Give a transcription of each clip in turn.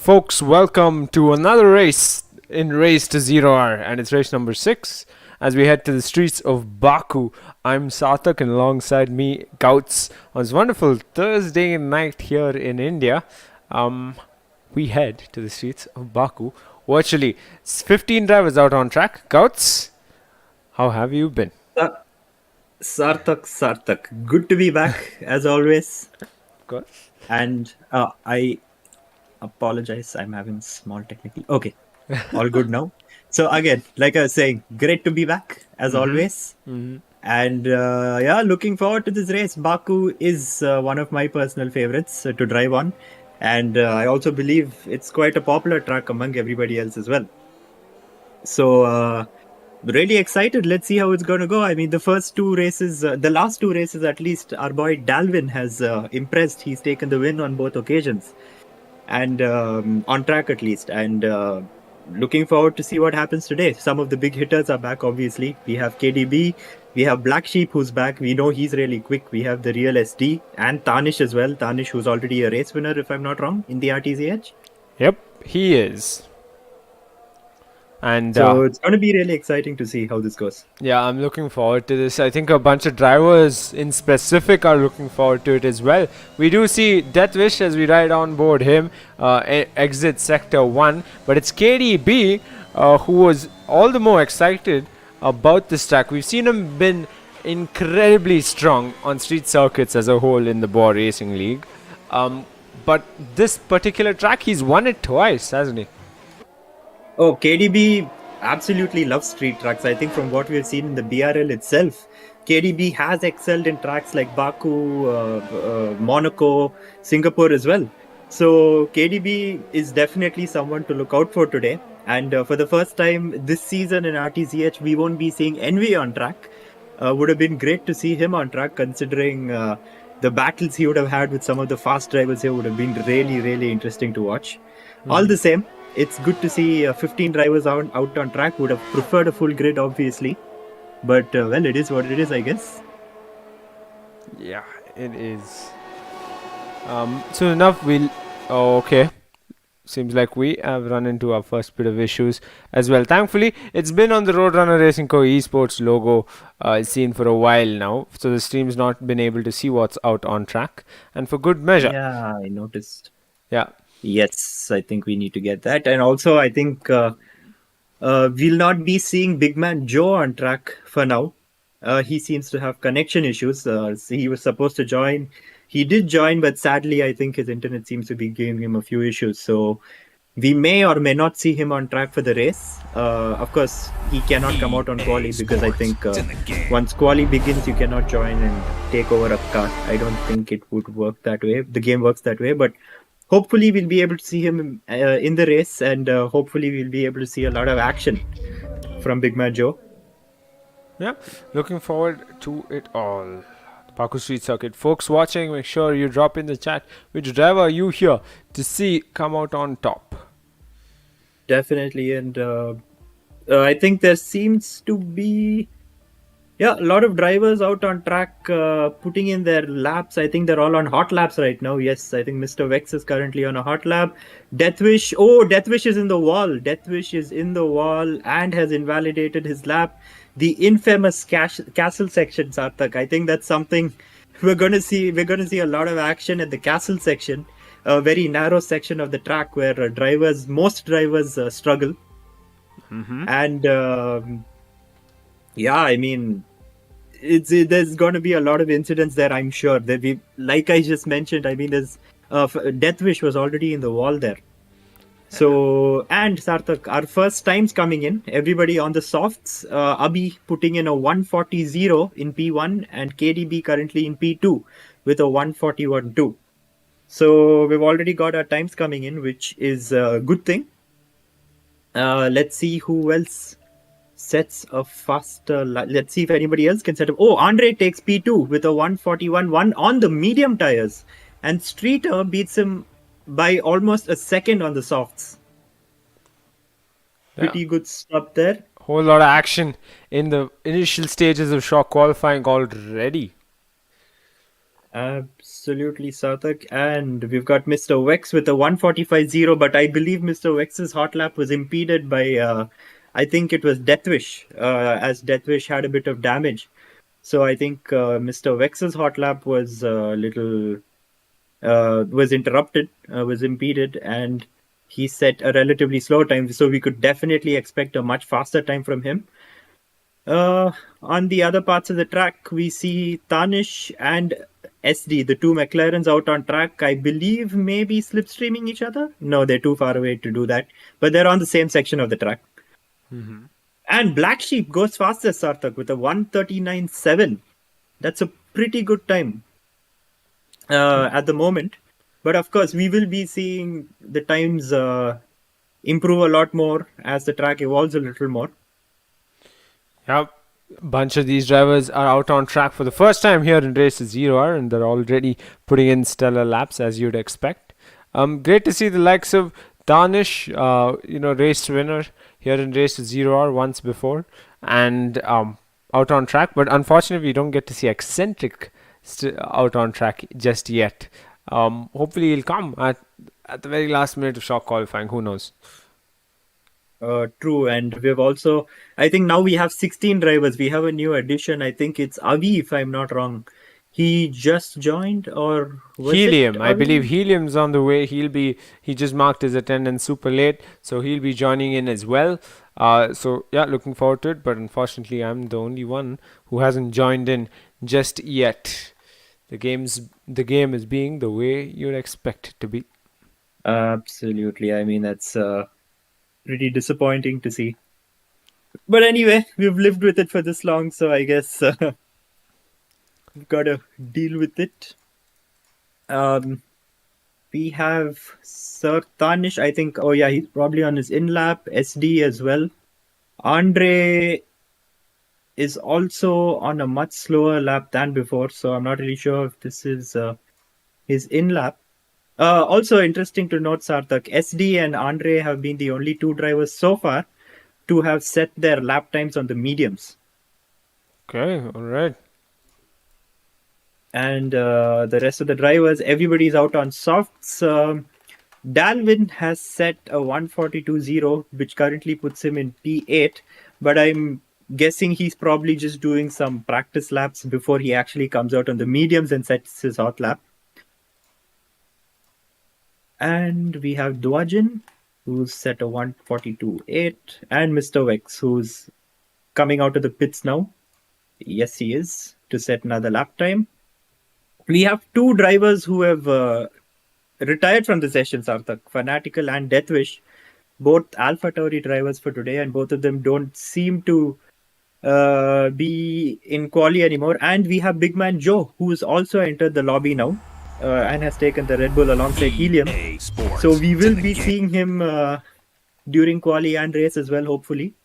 folks, welcome to another race in Race to Zero Hour, and it's race number 6 as we head to the streets of Baku. I'm Sarthak, and alongside me, Gouts, on this wonderful Thursday night here in India. We head to the streets of Baku virtually. 15 drivers out on track. Gouts, how have you been? Sarthak. Good to be back, as always. Of course. And I apologize, I'm having small technical... Okay, all good now. So again, like I was saying, great to be back, as always. And looking forward to this race. Baku is one of my personal favorites to drive on. And I also believe it's quite a popular track among everybody else as well. So... really excited. Let's see how it's going to go. I mean, the last two races at least, our boy Dalvin has impressed. He's taken the win on both occasions, and on track at least. And looking forward to see what happens today. Some of the big hitters are back, obviously. We have KDB, we have Black Sheep who's back. We know he's really quick. We have the real SD and Tanish as well. Tanish, who's already a race winner, if I'm not wrong, in the RTZH. Yep, he is. And so it's going to be really exciting to see how this goes. Yeah, I'm looking forward to this. I think a bunch of drivers in specific are looking forward to it as well. We do see Deathwish as we ride on board him, exit sector 1. But it's KDB who was all the more excited about this track. We've seen him been incredibly strong on street circuits as a whole in the Bwoah Racing League. But this particular track, he's won it twice, hasn't he? Oh, KDB absolutely loves street tracks. I think from what we've seen in the BRL itself, KDB has excelled in tracks like Baku, Monaco, Singapore as well. So KDB is definitely someone to look out for today. And for the first time this season in RTZH, we won't be seeing Envy on track. Would have been great to see him on track, considering the battles he would have had with some of the fast drivers here would have been really, really interesting to watch. All the same, it's good to see 15 drivers out on track. Would have preferred a full grid, obviously. But, well, it is what it is, I guess. Yeah, it is. Soon enough, we'll... Oh, okay. Seems like we have run into our first bit of issues as well. Thankfully, it's been on the RoadRunnerRacingCo esports logo seen for a while now. So the stream's not been able to see what's out on track. And for good measure. Yeah, I noticed. Yeah. Yes, I think we need to get that. And also, I think we'll not be seeing Big Man Joe on track for now. He seems to have connection issues. He was supposed to join. He did join, but sadly, I think his internet seems to be giving him a few issues. So we may or may not see him on track for the race. Of course, he cannot come out on quali because I think once quali begins, you cannot join and take over a car. I don't think it would work that way. The game works that way, but hopefully we'll be able to see him in the race, and hopefully we'll be able to see a lot of action from Big Man Joe. Yeah, looking forward to it all. The Baku Street Circuit. Folks watching, make sure you drop in the chat which driver are you here to see come out on top. Definitely, and I think there seems to be... Yeah, a lot of drivers out on track putting in their laps. I think they're all on hot laps right now. Yes, I think Mr. Vex is currently on a hot lap. Deathwish. Oh, Deathwish is in the wall. Deathwish is in the wall and has invalidated his lap. The infamous castle section, Sarthak. I think that's something we're going to see. We're going to see a lot of action at the castle section. A very narrow section of the track where most drivers struggle. And yeah, I mean... there's going to be a lot of incidents there, I'm sure. Like I just mentioned, I mean, there's Deathwish was already in the wall there. So, and Sarthak, our first times coming in, everybody on the softs, Abhi putting in a 140.0 in P1 and KDB currently in P2 with a 141.2. So we've already got our times coming in, which is a good thing. Let's see who else sets a faster... Let's see if anybody else can set up... Oh, Andre takes P2 with a 141.1 on the medium tires. And Streeter beats him by almost a second on the softs. Yeah. Pretty good stuff there. Whole lot of action in the initial stages of shock qualifying already. Absolutely, Sarthak. And we've got Mr. Wex with a 145.0, but I believe Mr. Wex's hot lap was impeded by, I think it was Deathwish, as Deathwish had a bit of damage. So I think Mr. Wex's hot lap was was interrupted, was impeded, and he set a relatively slow time. So we could definitely expect a much faster time from him. On the other parts of the track, we see Tanish and SD, the two McLarens out on track. I believe maybe slipstreaming each other. No, they're too far away to do that, but they're on the same section of the track. And Black Sheep goes fastest, Sarthak, with a 139.7. That's a pretty good time at the moment. But of course, we will be seeing the times improve a lot more as the track evolves a little more. Yep. A bunch of these drivers are out on track for the first time here in Race to Zero Hour, and they're already putting in stellar laps as you'd expect. Great to see the likes of Danish, race winner here in Race to Zero Hour once before, and out on track. But unfortunately, we don't get to see Eccentric out on track just yet. Hopefully, he'll come at the very last minute of shock qualifying. Who knows? True, and we've also, I think now we have 16 drivers. We have a new addition. I think it's Avi, if I'm not wrong. He just joined, or was Helium. it I Avi? believe Helium's on the way. He just marked his attendance super late, so he'll be joining in as well. So yeah, looking forward to it. But unfortunately, I'm the only one who hasn't joined in just yet. The game is being the way you'd expect it to be. Absolutely. I mean, that's pretty disappointing to see. But anyway, we've lived with it for this long, so I guess we've got to deal with it. We have Sir Tanish, I think. Oh, yeah, he's probably on his in lap. SD as well. Andre is also on a much slower lap than before, so I'm not really sure if this is his in lap. Also interesting to note, Sarthak, SD and Andre have been the only two drivers so far to have set their lap times on the mediums. Okay, all right. And the rest of the drivers, everybody's out on softs. Dalvin has set a 142.0, which currently puts him in P8, but I'm guessing he's probably just doing some practice laps before he actually comes out on the mediums and sets his hot lap. And we have Dwajin, who's set a 142.8, and Mr. Wex, who's coming out of the pits now. Yes, he is, to set another lap time. We have two drivers who have retired from the session, Sarthak, Fanatical and Deathwish, both Alpha Tauri drivers for today, and both of them don't seem to be in quali anymore. And we have Big Man Joe, who's also entered the lobby now and has taken the Red Bull alongside Helium. So we will be seeing him during quali and race as well, hopefully.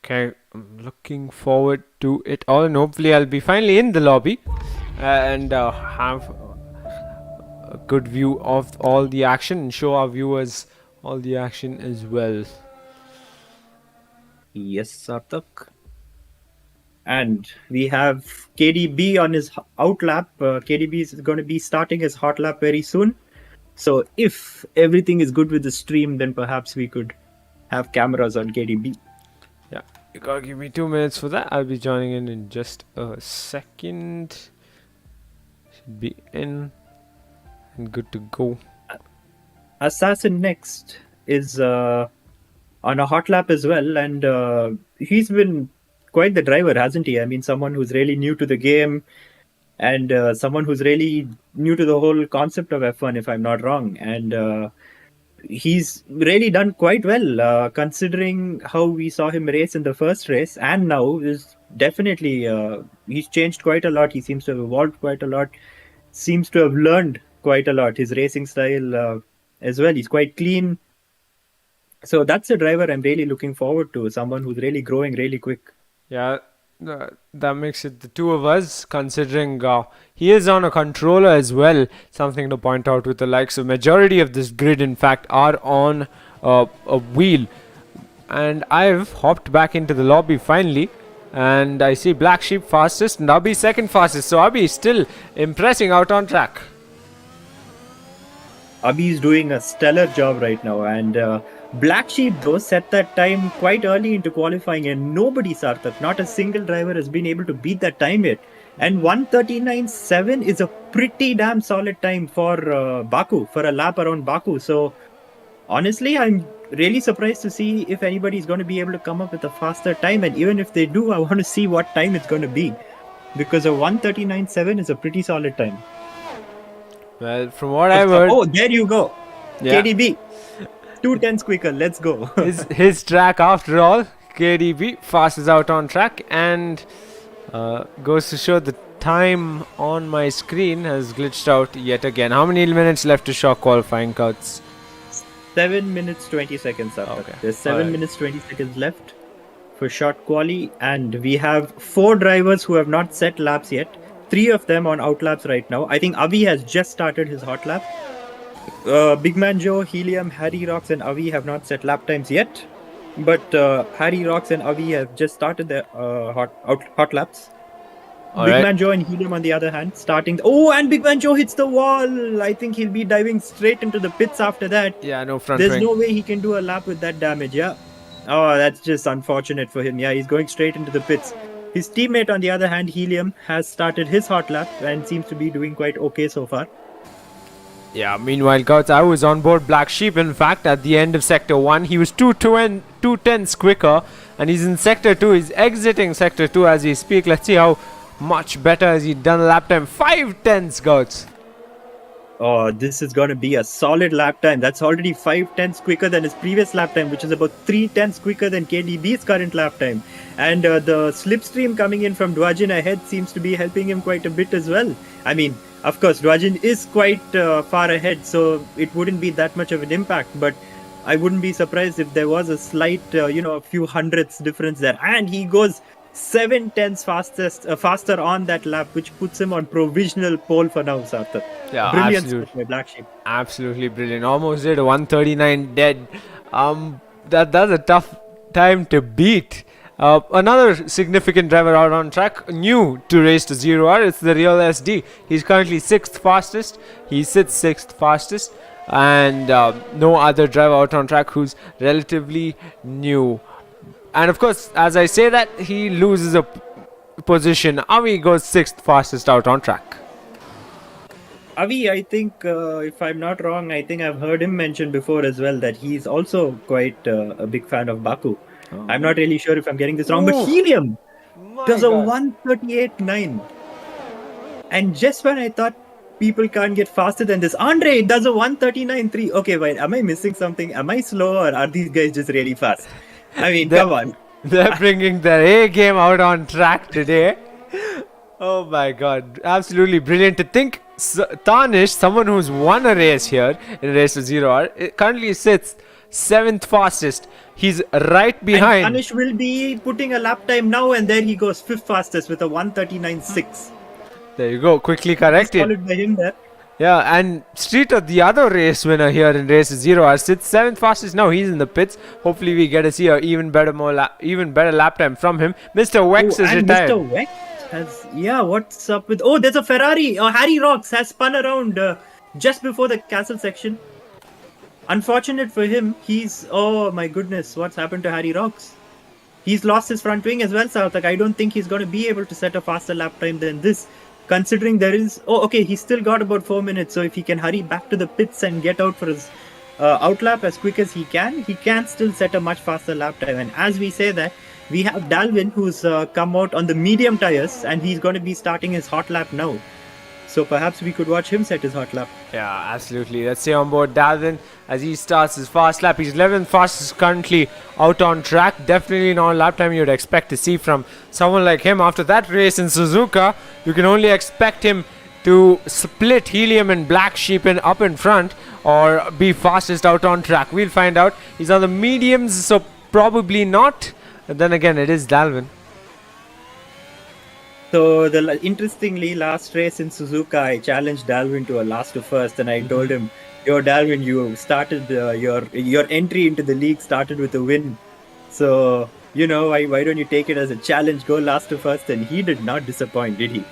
Okay, I'm looking forward to it all, and hopefully I'll be finally in the lobby and have a good view of all the action and show our viewers all the action as well. Yes, Sarthak. And we have KDB on his out lap. KDB is going to be starting his hot lap very soon. So if everything is good with the stream, then perhaps we could have cameras on KDB. Yeah, you gotta give me 2 minutes for that. I'll be joining in just a second. Should be in and good to go. Assassin next is on a hot lap as well, and he's been quite the driver, hasn't he? I mean, someone who's really new to the game, and someone who's really new to the whole concept of F1, if I'm not wrong. And he's really done quite well, considering how we saw him race in the first race, and now is definitely he's changed quite a lot. He seems to have evolved quite a lot, seems to have learned quite a lot. His racing style as well, he's quite clean. So that's a driver I'm really looking forward to, someone who's really growing really quick. Yeah, that makes it the two of us, considering he is on a controller as well. Something to point out with the likes of majority of this grid, in fact, are on a wheel. And I've hopped back into the lobby finally. And I see Black Sheep fastest and Abhi second fastest. So Abhi is still impressing out on track. Abhi is doing a stellar job right now, and Black Sheep though set that time quite early into qualifying, and nobody, Sarthak, not a single driver has been able to beat that time yet. And 1:39.7 is a pretty damn solid time for Baku, for a lap around Baku. So honestly, I'm really surprised to see if anybody is going to be able to come up with a faster time, and even if they do, I want to see what time it's going to be, because a 1:39.7 is a pretty solid time. Well, from what I've heard... Oh, there you go. Yeah. KDB. 2/10 quicker. Let's go. his track after all. KDB fastest out on track, and goes to show the time on my screen has glitched out yet again. How many minutes left to show qualifying counts? 7 minutes 20 seconds after. Okay. There's 7 minutes 20 seconds left for short quali, and we have 4 drivers who have not set laps yet. 3 of them on out laps right now. I think Avi has just started his hot lap. Big Man Joe, Helium, Harry Rocks, and Avi have not set lap times yet. But Harry Rocks and Avi have just started their hot laps. Big Man Joe and Helium, on the other hand, starting. And Big Man Joe hits the wall. I think he'll be diving straight into the pits after that. Yeah, no front There's wing. no way he can do a lap with that damage. Yeah. Oh, that's just unfortunate for him. Yeah, he's going straight into the pits. His teammate, on the other hand, Helium, has started his hot lap and seems to be doing quite okay so far. Yeah, meanwhile, Gouts, I was on board Black Sheep. In fact, at the end of Sector 1, he was 2 tenths quicker, and he's in Sector 2. He's exiting Sector 2 as we speak. Let's see how much better has he done lap time. 5 tenths, Gouts. Oh, this is going to be a solid lap time. That's already 5 tenths quicker than his previous lap time, which is about 3 tenths quicker than KDB's current lap time. And the slipstream coming in from Dwajin ahead seems to be helping him quite a bit as well. I mean, of course, Dwajin is quite far ahead, so it wouldn't be that much of an impact. But I wouldn't be surprised if there was a slight, a few hundredths difference there. And he goes 7 tenths faster on that lap, which puts him on provisional pole for now, Sarthak. Yeah, brilliant absolutely. by Black Sheep. Absolutely brilliant. Almost did a 139 dead. That's a tough time to beat. Another significant driver out on track, new to race to 0R, it's the Real SD. He's currently 6th fastest. He sits 6th fastest. And no other driver out on track who's relatively new. And of course, as I say that, he loses a position. Avi goes 6th fastest out on track. Avi, I think, if I'm not wrong, I think I've heard him mention before as well that he's also quite a big fan of Baku. Oh. I'm not really sure if I'm getting this wrong, but Helium does a 1:38.9. And just when I thought people can't get faster than this, Andre does a 1:39.3. Okay, wait, am I missing something? Am I slow, or are these guys just really fast? I mean, come on. They're bringing their A game out on track today. Oh my god. Absolutely brilliant to think. Tanish, someone who's won a race here in a race to 0R, currently sits 7th fastest. He's right behind. And Tanish will be putting a lap time now, and there he goes 5th fastest with a 1:39.6. There you go. Quickly corrected. Followed by him there. Yeah, and Streeter, the other race winner here in race 0R, sits 7th fastest now. He's in the pits. Hopefully, we get to see an even better lap time from him. Mr. Wex is retired. Mr. Wex has, what's up with? Oh, there's a Ferrari. Harry Rocks has spun around just before the castle section. Unfortunate for him. Oh my goodness, what's happened to Harry Rocks? He's lost his front wing as well, Sarthak. I don't think he's going to be able to set a faster lap time than this. Considering there is... he's still got about 4 minutes. So if he can hurry back to the pits and get out for his outlap as quick as he can still set a much faster lap time. And as we say that, we have Dalvin, who's come out on the medium tires, and he's going to be starting his hot lap now. So perhaps we could watch him set his hot lap. Yeah, absolutely. Let's stay on board Dalvin as he starts his fast lap. He's 11th fastest currently out on track. Definitely not a lap time you'd expect to see from someone like him. After that race in Suzuka, you can only expect him to split Helium and Black Sheep up in front, or be fastest out on track. We'll find out. He's on the mediums, so probably not. But then again, it is Dalvin. So interestingly, last race in Suzuka, I challenged Dalvin to a last to first, and I told him, "Yo, Dalvin, you started your entry into the league started with a win. So why don't you take it as a challenge? Go last to first, and he did not disappoint, did he?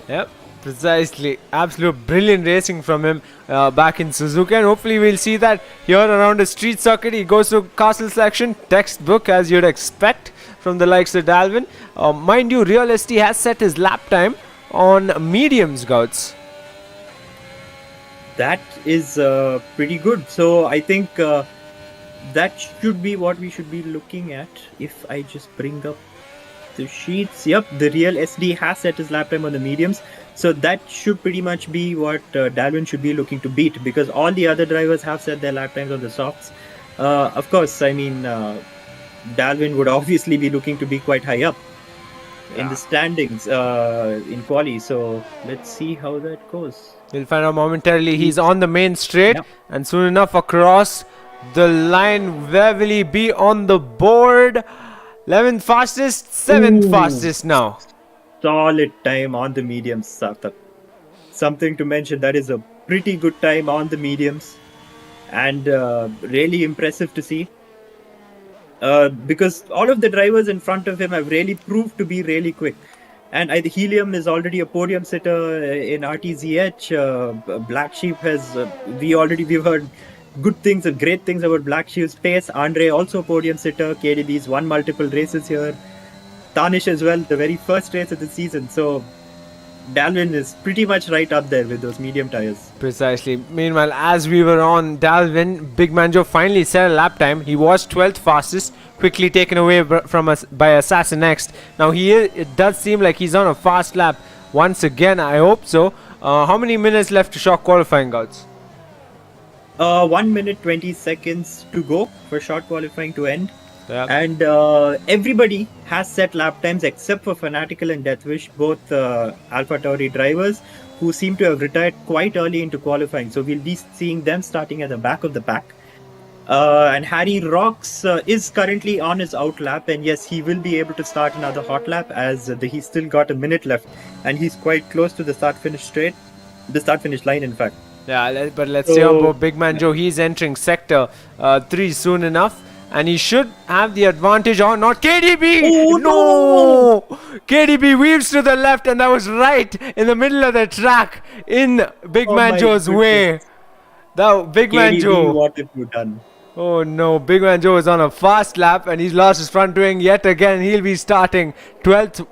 Yep, precisely. Absolute brilliant racing from him back in Suzuka, and hopefully we'll see that here around the street circuit. He goes to castle selection, textbook as you'd expect from the likes of Dalvin. Mind you, Real ST has set his lap time on mediums, Gouts. That is pretty good. So I think that should be what we should be looking at. If I just bring up the sheets, yep, the Real SD has set his lap time on the mediums. So that should pretty much be what Dalvin should be looking to beat, because all the other drivers have set their lap times on the softs. Of course, I mean, Dalvin would obviously be looking to be quite high up in the standings in quali. So let's see how that goes. We'll find out momentarily. He's on the main straight, and soon enough across the line. Where will he be on the board? 11th fastest, 7th fastest now. Solid time on the mediums, Sarthak. Something to mention, that is a pretty good time on the mediums, and really impressive to see. Because all of the drivers in front of him have really proved to be really quick. And Helium is already a podium sitter in RTZH. Black Sheep has, we've heard good things and great things about Black Sheep's pace. Andre also a podium sitter. KDB's won multiple races here. Tanish as well, the very first race of the season. So Dalvin is pretty much right up there with those medium tires. Precisely. Meanwhile, as we were on Dalvin, Big Manjo finally set a lap time. He was 12th fastest, quickly taken away from us by Assassin Next. Now it does seem like he's on a fast lap once again. I hope so. How many minutes left to short qualifying, Gouts? 1 minute 20 seconds to go for short qualifying to end. Yep. And everybody has set lap times except for Fanatical and Deathwish, both Alpha Tauri drivers who seem to have retired quite early into qualifying. So we'll be seeing them starting at the back of the pack. And Harry Rocks is currently on his out lap, and yes, he will be able to start another hot lap as he's still got a minute left, and he's quite close to the start-finish line, in fact. Yeah, but let's see about Big Man Joe. He's entering sector 3 soon enough, and he should have the advantage. Oh, not KDB! Oh, no! KDB weaves to the left, and that was right in the middle of the track in Big Man Joe's way. Now, Big Man Joe. What have you done? Oh no, Big Man Joe is on a fast lap, and he's lost his front wing yet again. He'll be starting 12th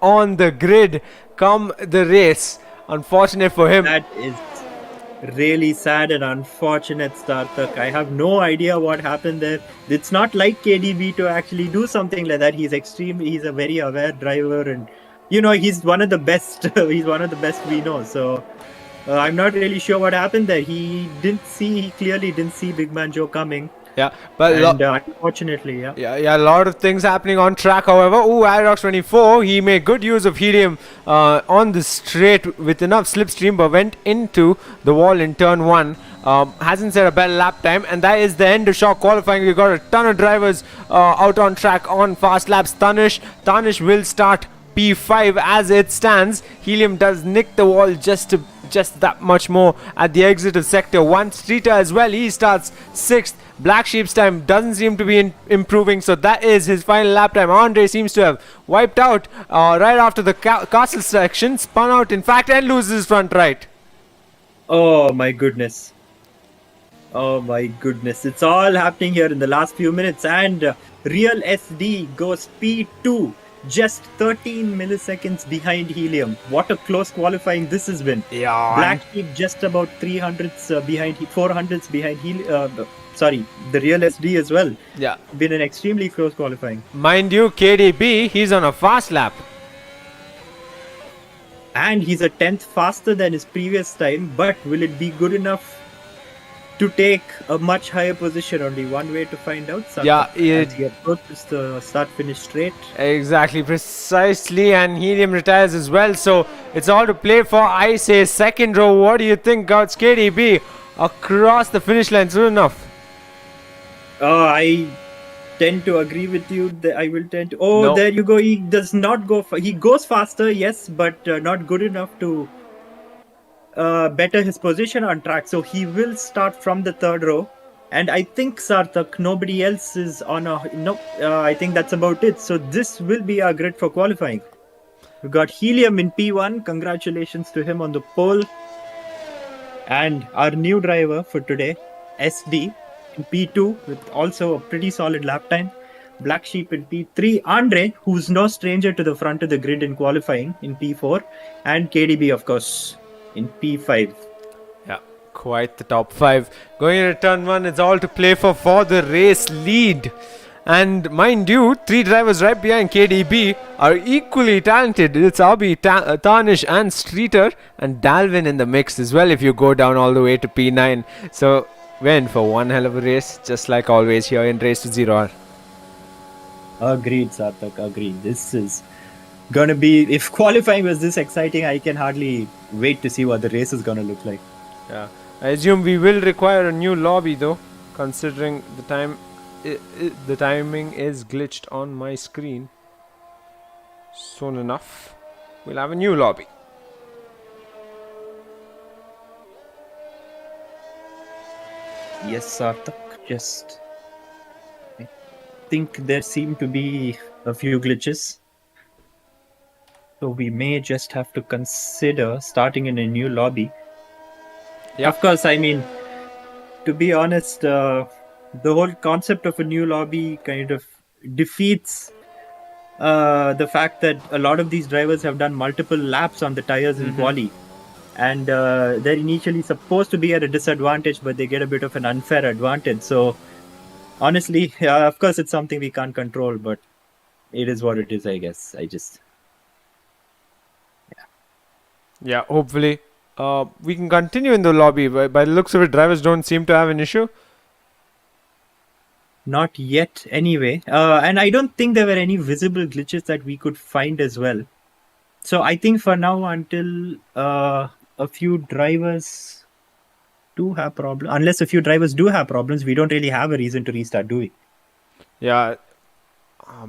on the grid come the race. Unfortunate for him. That is really sad and unfortunate, Startuck. I have no idea what happened there. It's not like KDB to actually do something like that. He's a very aware driver, and he's one of the best. He's one of the best we know. So I'm not really sure what happened there. He clearly didn't see Big Man Joe coming. Yeah, but unfortunately, yeah, a lot of things happening on track. However, Aerox 24, he made good use of helium on the straight with enough slipstream, but went into the wall in turn 1. Hasn't set a better lap time, and that is the end of short qualifying. We've got a ton of drivers out on track on fast laps. Tanish will start P5 as it stands. Helium does nick the wall just that much more at the exit of sector 1. Streeter as well, he starts 6th. Black Sheep's time doesn't seem to be improving, so that is his final lap time. Andre seems to have wiped out right after the castle section, spun out in fact, and loses his front right. Oh my goodness. It's all happening here in the last few minutes, and Real SD goes P2. Just 13 milliseconds behind Helium. What a close qualifying this has been. Yeah. Black Sheep just about 400s behind Helium. The Real SD as well. Yeah. Been an extremely close qualifying. Mind you, KDB, he's on a fast lap. And he's a 10th faster than his previous time, but will it be good enough to take a much higher position? Only one way to find out. Yeah, he approaches the start-finish straight. Exactly, precisely, and Helium retires as well. So it's all to play for. I say second row. What do you think, Gouts? KDB across the finish line soon enough. I tend to agree with you. There you go. He does not go. He goes faster, yes, but not good enough to better his position on track. So he will start from the third row. And I think, Sarthak, nobody else is on a. No, I think that's about it. So this will be our grid for qualifying. We got Helium in P1. Congratulations to him on the pole. And our new driver for today, SD, in P2 with also a pretty solid lap time. Black Sheep in P3. Andre, who's no stranger to the front of the grid in qualifying, in P4. And KDB, of course, in P5. Yeah, quite the top 5. Going into turn 1, it's all to play for the race lead. And mind you, 3 drivers right behind KDB are equally talented. It's Abi, Tarnish and Streeter, and Dalvin in the mix as well if you go down all the way to P9. So we're in for one hell of a race, just like always here in Race to Zero Hour. Agreed, Sarthak, agreed. This is gonna be, if qualifying was this exciting, I can hardly wait to see what the race is gonna look like. Yeah, I assume we will require a new lobby though, considering the time. The timing is glitched on my screen. Soon enough, we'll have a new lobby. Yes, Sarthak, just... I think there seem to be a few glitches. So we may just have to consider starting in a new lobby. Yeah. Of course, I mean, to be honest, the whole concept of a new lobby kind of defeats the fact that a lot of these drivers have done multiple laps on the tires in quali. And they're initially supposed to be at a disadvantage, but they get a bit of an unfair advantage. So, honestly, of course, it's something we can't control, but it is what it is, I guess. Yeah, hopefully. We can continue in the lobby. By the looks of it, drivers don't seem to have an issue. Not yet, anyway. And I don't think there were any visible glitches that we could find as well. So I think for now, until a few drivers do have problems, unless a few drivers do have problems, we don't really have a reason to restart, do we? Yeah,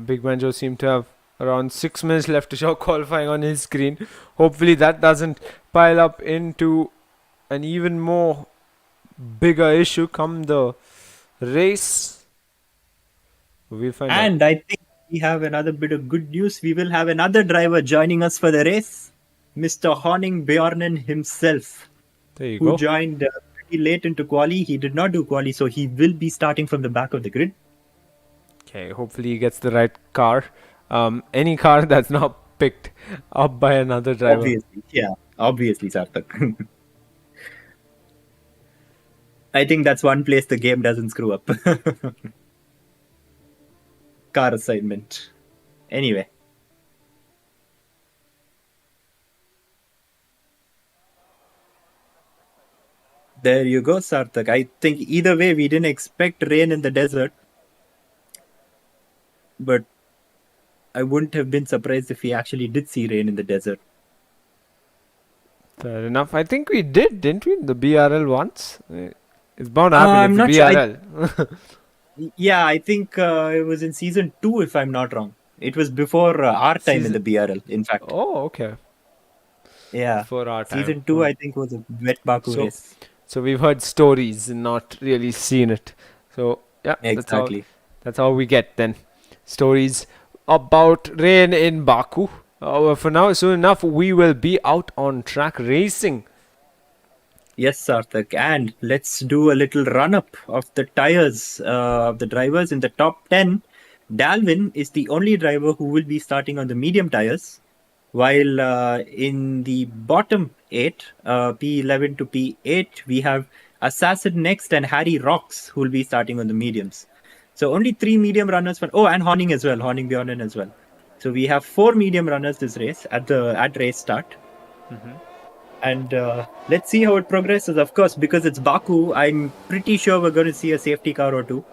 Big Banjo seemed to have around 6 minutes left to show qualifying on his screen. Hopefully that doesn't pile up into an even more bigger issue come the race. We'll find out. And I think we have another bit of good news. We will have another driver joining us for the race, Mr. Honning Bjornen himself, There you who go. joined pretty late into quali. He did not do quali, so he will be starting from the back of the grid. Okay, hopefully he gets the right car. Any car that's not picked up by another driver. Obviously, Sarthak. I think that's one place the game doesn't screw up. Car assignment. Anyway. There you go, Sarthak. I think either way, we didn't expect rain in the desert. But I wouldn't have been surprised if we actually did see rain in the desert. Fair enough. I think we did, didn't we? The BRL once. It's bound to happen. It's the BRL. Yeah, I think it was in season 2, if I'm not wrong. It was before our time in the BRL, in fact. Oh, okay. Yeah. Before our time. Season 2, I think, was a wet Baku race. So we've heard stories and not really seen it. So, yeah. Exactly. That's how we get then. Stories about rain in Baku. For now, soon enough, we will be out on track racing. Yes, Sarthak. And let's do a little run-up of the tires of the drivers. In the top 10, Dalvin is the only driver who will be starting on the medium tires. While in the bottom 8, P11 to P8, we have Assassin next and Harry Rocks who will be starting on the mediums. So only 3 medium runners. And Honning as well. Honning Bjornen as well. So we have 4 medium runners this race at race start. And let's see how it progresses. Of course, because it's Baku, I'm pretty sure we're going to see a safety car or two.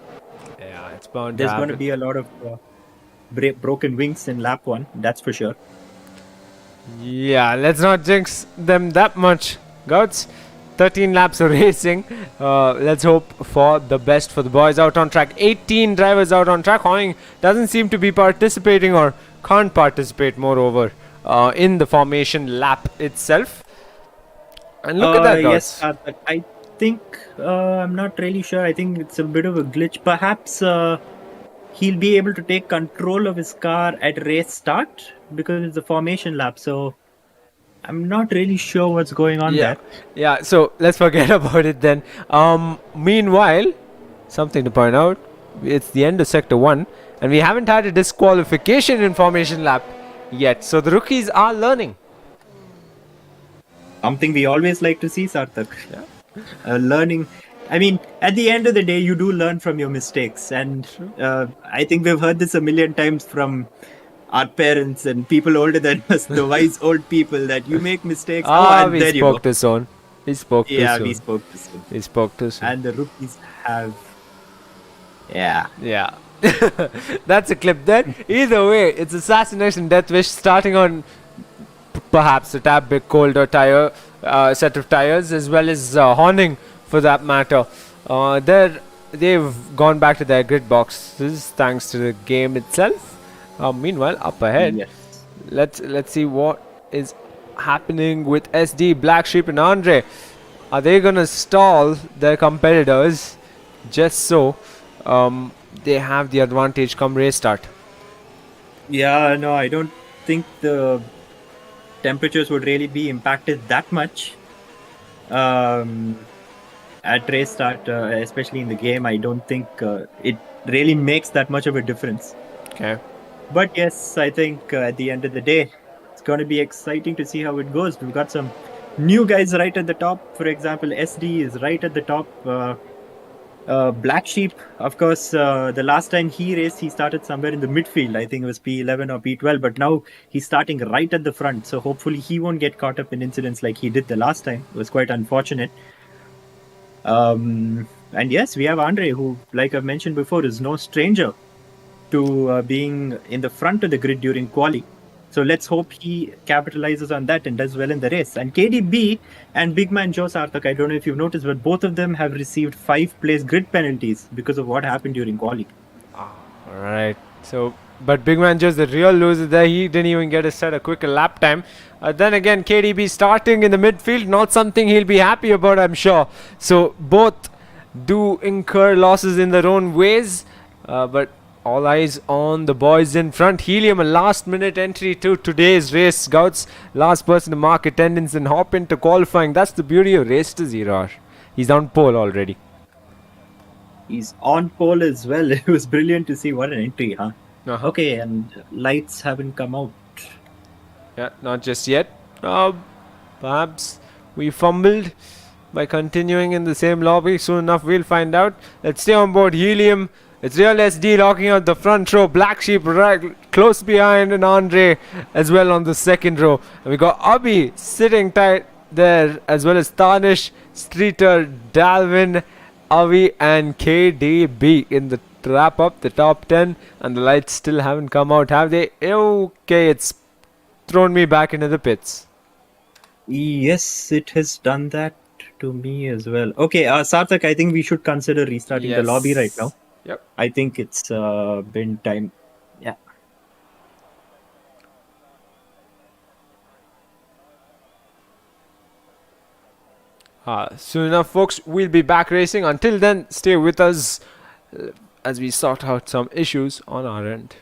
Yeah, it's bound There's to going to happen. be a lot of broken wings in lap 1. That's for sure. Yeah, let's not jinx them that much. Guts, 13 laps of racing. Let's hope for the best for the boys out on track. 18 drivers out on track. Honning doesn't seem to be participating or can't participate, moreover, in the formation lap itself. And look at that, Yes, Guts. I think I'm not really sure. I think it's a bit of a glitch. Perhaps he'll be able to take control of his car at race start because it's a formation lap. So I'm not really sure what's going on Yeah, there. yeah. So let's forget about it then. Meanwhile, something to point out: it's the end of Sector One, and we haven't had a disqualification in formation lap yet. So the rookies are learning. Something we always like to see, Sarthak. Yeah, Learning. I mean, at the end of the day, you do learn from your mistakes. And true. I think we've heard this a million times from our parents and people older than us, the wise old people, that you make mistakes. Oh, Ah, and we there you go. spoke too soon. We spoke too Yeah, we soon. spoke this one. We spoke too soon. And the rookies have. Yeah. Yeah. That's a clip there. Either way, it's assassination death wish starting on perhaps a tad bit colder tire set of tires, as well as horning for that matter. They've gone back to their grid boxes thanks to the game itself. Meanwhile, up ahead, Yes. let's see what is happening with SD, Black Sheep, and Andre. Are they gonna stall their competitors just so they have the advantage come race start? Yeah, no, I don't think the temperatures would really be impacted that much. At race start, especially in the game, I don't think it really makes that much of a difference. Okay. But yes, I think at the end of the day, it's going to be exciting to see how it goes. We've got some new guys right at the top. For example, SD is right at the top. Black Sheep, of course, the last time he raced, he started somewhere in the midfield. I think it was P11 or P12, but now he's starting right at the front. So hopefully he won't get caught up in incidents like he did the last time. It was quite unfortunate. And yes, we have Andre, who, like I've mentioned before, is no stranger to being in the front of the grid during quali. So let's hope he capitalizes on that and does well in the race. And KDB and Big Man Joe Sarthak, I don't know if you've noticed, but both of them have received 5 place grid penalties because of what happened during quali. Alright. So, but Big Man just the real loser there. He didn't even get a set a quicker lap time. Then again, KDB starting in the midfield, not something he'll be happy about, I'm sure. So both do incur losses in their own ways, but all eyes on the boys in front. Helium, a last-minute entry to today's race. Scouts, last person to mark attendance and hop into qualifying. That's the beauty of race to zero. He's on pole already. He's on pole as well. It was brilliant to see. What an entry, huh? Uh-huh. Okay, and lights haven't come out. Yeah, not just yet. Perhaps we fumbled by continuing in the same lobby. Soon enough, we'll find out. Let's stay on board Helium. It's Real SD locking out the front row. Black Sheep right close behind, and Andre as well on the second row. And we got Abhi sitting tight there, as well as Tanish, Streeter, Dalvin, Avi, and KDB in the wrap up the top 10. And the lights still haven't come out, have they? Okay, it's thrown me back into the pits. Yes, it has done that to me as well. Okay, Sarthak, I think we should consider restarting the lobby right now. Yep. I think it's been time. Yeah. Soon enough, folks, we'll be back racing. Until then, stay with us as we sort out some issues on our end.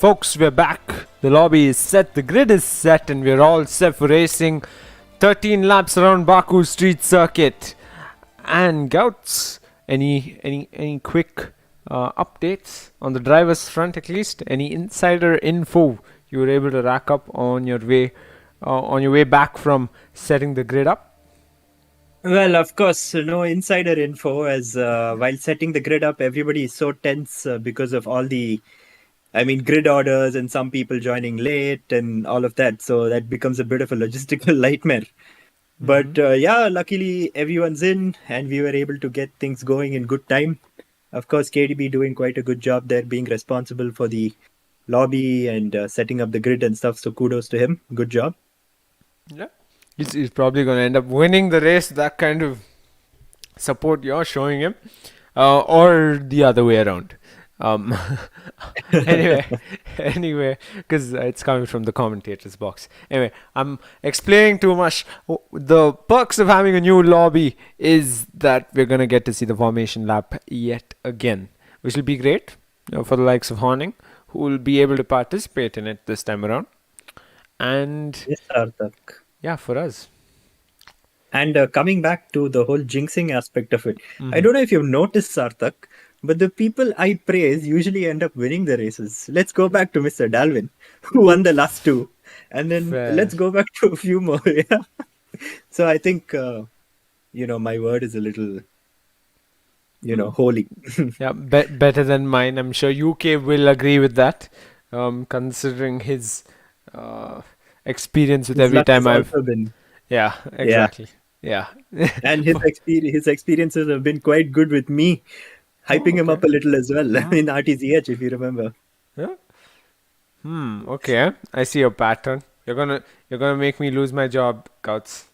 Folks, we're back. The lobby is set, the grid is set, and we're all set for racing 13 laps around Baku Street Circuit. And Gouts, any quick updates on the driver's front at least? Any insider info you were able to rack up on your way back from setting the grid up? Well, of course, no insider info as while setting the grid up, everybody is so tense because of all the, grid orders and some people joining late and all of that. So that becomes a bit of a logistical nightmare. But luckily everyone's in and we were able to get things going in good time. Of course, KDB doing quite a good job there, being responsible for the lobby and setting up the grid and stuff. So kudos to him. Good job. Yeah. He's probably going to end up winning the race, that kind of support you're showing him, or the other way around. Anyway, because it's coming from the commentators box. Anyway, I'm explaining too much. The perks of having a new lobby is that we're going to get to see the formation lap yet again, which will be great for the likes of Horning, who will be able to participate in it this time around. And yes, Sarthak. Yeah, for us. And coming back to the whole jinxing aspect of it, I don't know if you've noticed, Sarthak, but the people I praise usually end up winning the races. Let's go back to Mr. Dalvin, who won the last two. And then let's go back to a few more. Yeah. So I think, my word is a little, holy. Yeah, better than mine. I'm sure UK will agree with that, considering his experience with every time I've been. Yeah, exactly. Yeah. And his experiences have been quite good with me, hyping him up a little as well. In RTCH, if you remember. Yeah. Okay. I see your pattern. You're gonna make me lose my job, Gouts,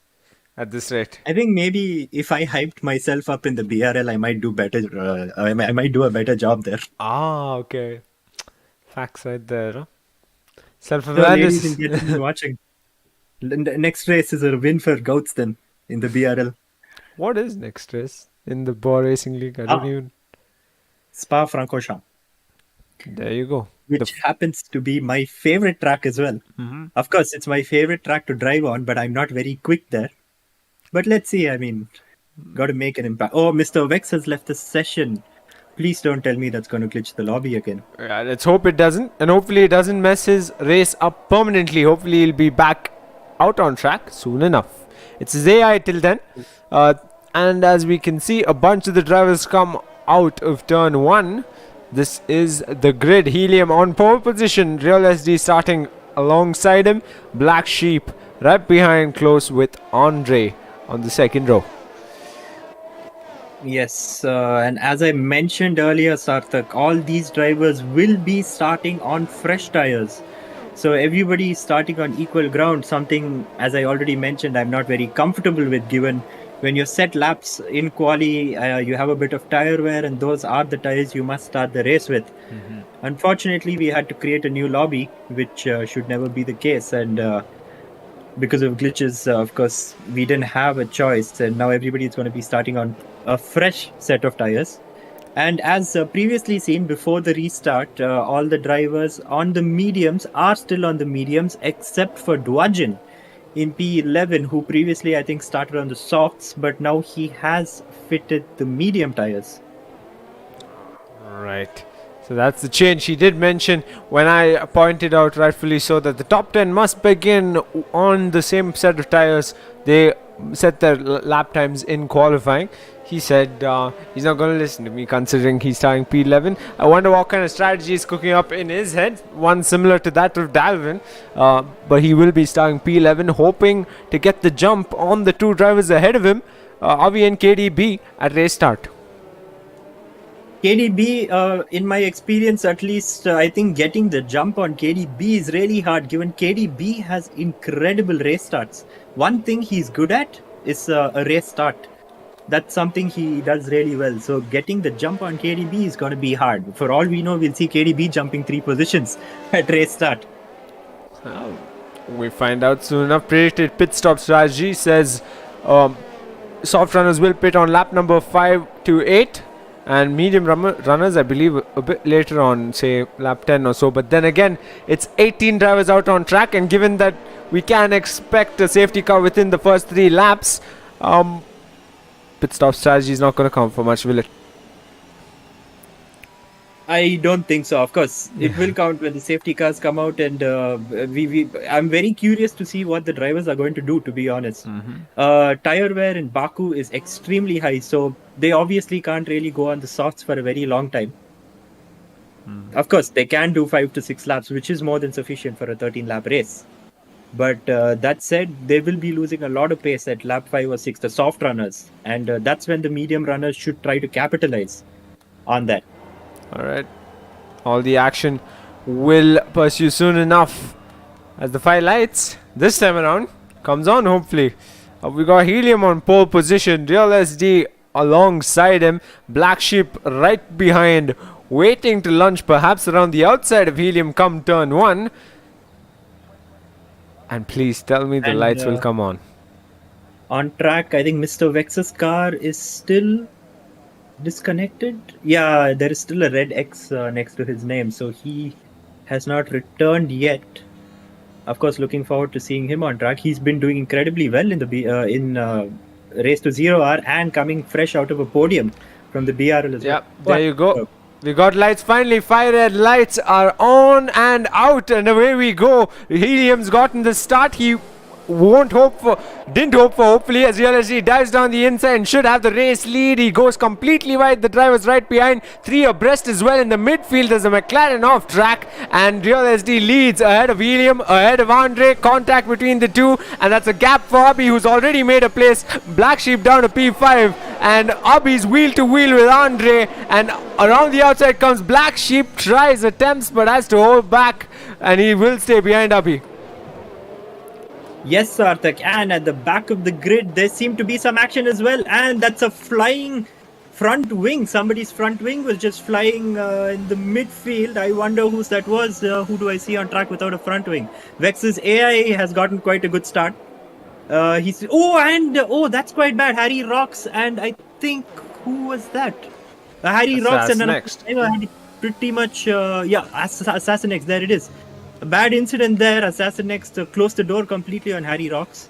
at this rate. I think maybe if I hyped myself up in the BRL, I might do better. I might do a better job there. Ah, okay. Facts right there. Huh? Self-awareness. So ladies and gentlemen watching, next race is a win for Gouts then in the BRL. What is next race in the Bwoah Racing League? I don't even. Spa-Francorchamps. There you go. Which happens to be my favorite track as well. Of course, it's my favorite track to drive on, but I'm not very quick there. But let's see. Got to make an impact. Oh, Mr. Vex has left the session. Please don't tell me that's going to glitch the lobby again. Yeah, let's hope it doesn't. And hopefully it doesn't mess his race up permanently. Hopefully he'll be back out on track soon enough. It's his AI till then. And as we can see, a bunch of the drivers come out of turn 1. This is the grid. Helium on pole position. Real SD starting alongside him. Black Sheep right behind, close with Andre on the second row. Yes, and as I mentioned earlier, Sarthak, all these drivers will be starting on fresh tires. So everybody is starting on equal ground, something, as I already mentioned, I'm not very comfortable with, given when you set laps in quali, you have a bit of tire wear, and those are the tires you must start the race with. Unfortunately, we had to create a new lobby, which should never be the case. And because of glitches, of course, we didn't have a choice. And now everybody is going to be starting on a fresh set of tires. And as previously seen before the restart, all the drivers on the mediums are still on the mediums, except for Dwajin in P11, who previously I think started on the softs, but now he has fitted the medium tires. Right. So that's the change. He did mention, when I pointed out rightfully so, that the top 10 must begin on the same set of tires. They set their lap times in qualifying. He said he's not going to listen to me, considering he's starting P11. I wonder what kind of strategy is cooking up in his head. One similar to that of Dalvin. But he will be starting P11, hoping to get the jump on the two drivers ahead of him, Avi and KDB, at race start. KDB, in my experience at least, I think getting the jump on KDB is really hard, given KDB has incredible race starts. One thing he's good at is a race start. That's something he does really well. So getting the jump on KDB is going to be hard. For all we know, we'll see KDB jumping 3 positions at race start. We find out soon enough. Predicted pit stop strategy says soft runners will pit on lap number 5 to 8. and medium runners, I believe, a bit later on, say lap 10 or so. But then again, it's 18 drivers out on track, and given that we can expect a safety car within the first 3 laps, pit stop strategy is not going to count for much, will it? I don't think so. Of course, it will count when the safety cars come out, and I'm very curious to see what the drivers are going to do. To be honest, tire wear in Baku is extremely high, so they obviously can't really go on the softs for a very long time. Of course, they can do 5 to 6 laps, which is more than sufficient for a 13-lap race. But that said, they will be losing a lot of pace at lap 5 or 6, the soft runners, and that's when the medium runners should try to capitalize on that. Alright, all the action will pursue soon enough as the 5 lights this time around comes on, hopefully. We got Helium on pole position, Real SD alongside him, Black Sheep right behind, waiting to launch perhaps around the outside of Helium come turn 1. And please tell me the lights will come on. On track, I think Mr. Vex's car is still disconnected. Yeah, there is still a red X next to his name, so he has not returned yet. Of course, looking forward to seeing him on track. He's been doing incredibly well in the race to 0R and coming fresh out of a podium from the BRL as well. Yep, there you go. We got lights finally. 5 red lights are on and out, and away we go. Helium's gotten the start. He didn't hope for hopefully, as Real SD dives down the inside and should have the race lead. He goes completely wide. The driver's right behind, 3 abreast as well in the midfield. There's a McLaren off track, and Real SD leads ahead of Helium, ahead of Andre. Contact between the two, and that's a gap for Abhi, who's already made a place. Black Sheep down to P5, and Abhi's wheel to wheel with Andre, and around the outside comes Black Sheep, attempts but has to hold back, and he will stay behind Abhi. Yes, Sarthak, and at the back of the grid, there seemed to be some action as well, and that's a flying front wing. Somebody's front wing was just flying in the midfield. I wonder whose that was. Who do I see on track without a front wing? Vex's AI has gotten quite a good start. That's quite bad. Harry Rocks, and I think, who was that? Harry Rocks and next. Pretty much, Assassin X, there it is. A bad incident there. Assassin X closed the door completely on Harry Rocks.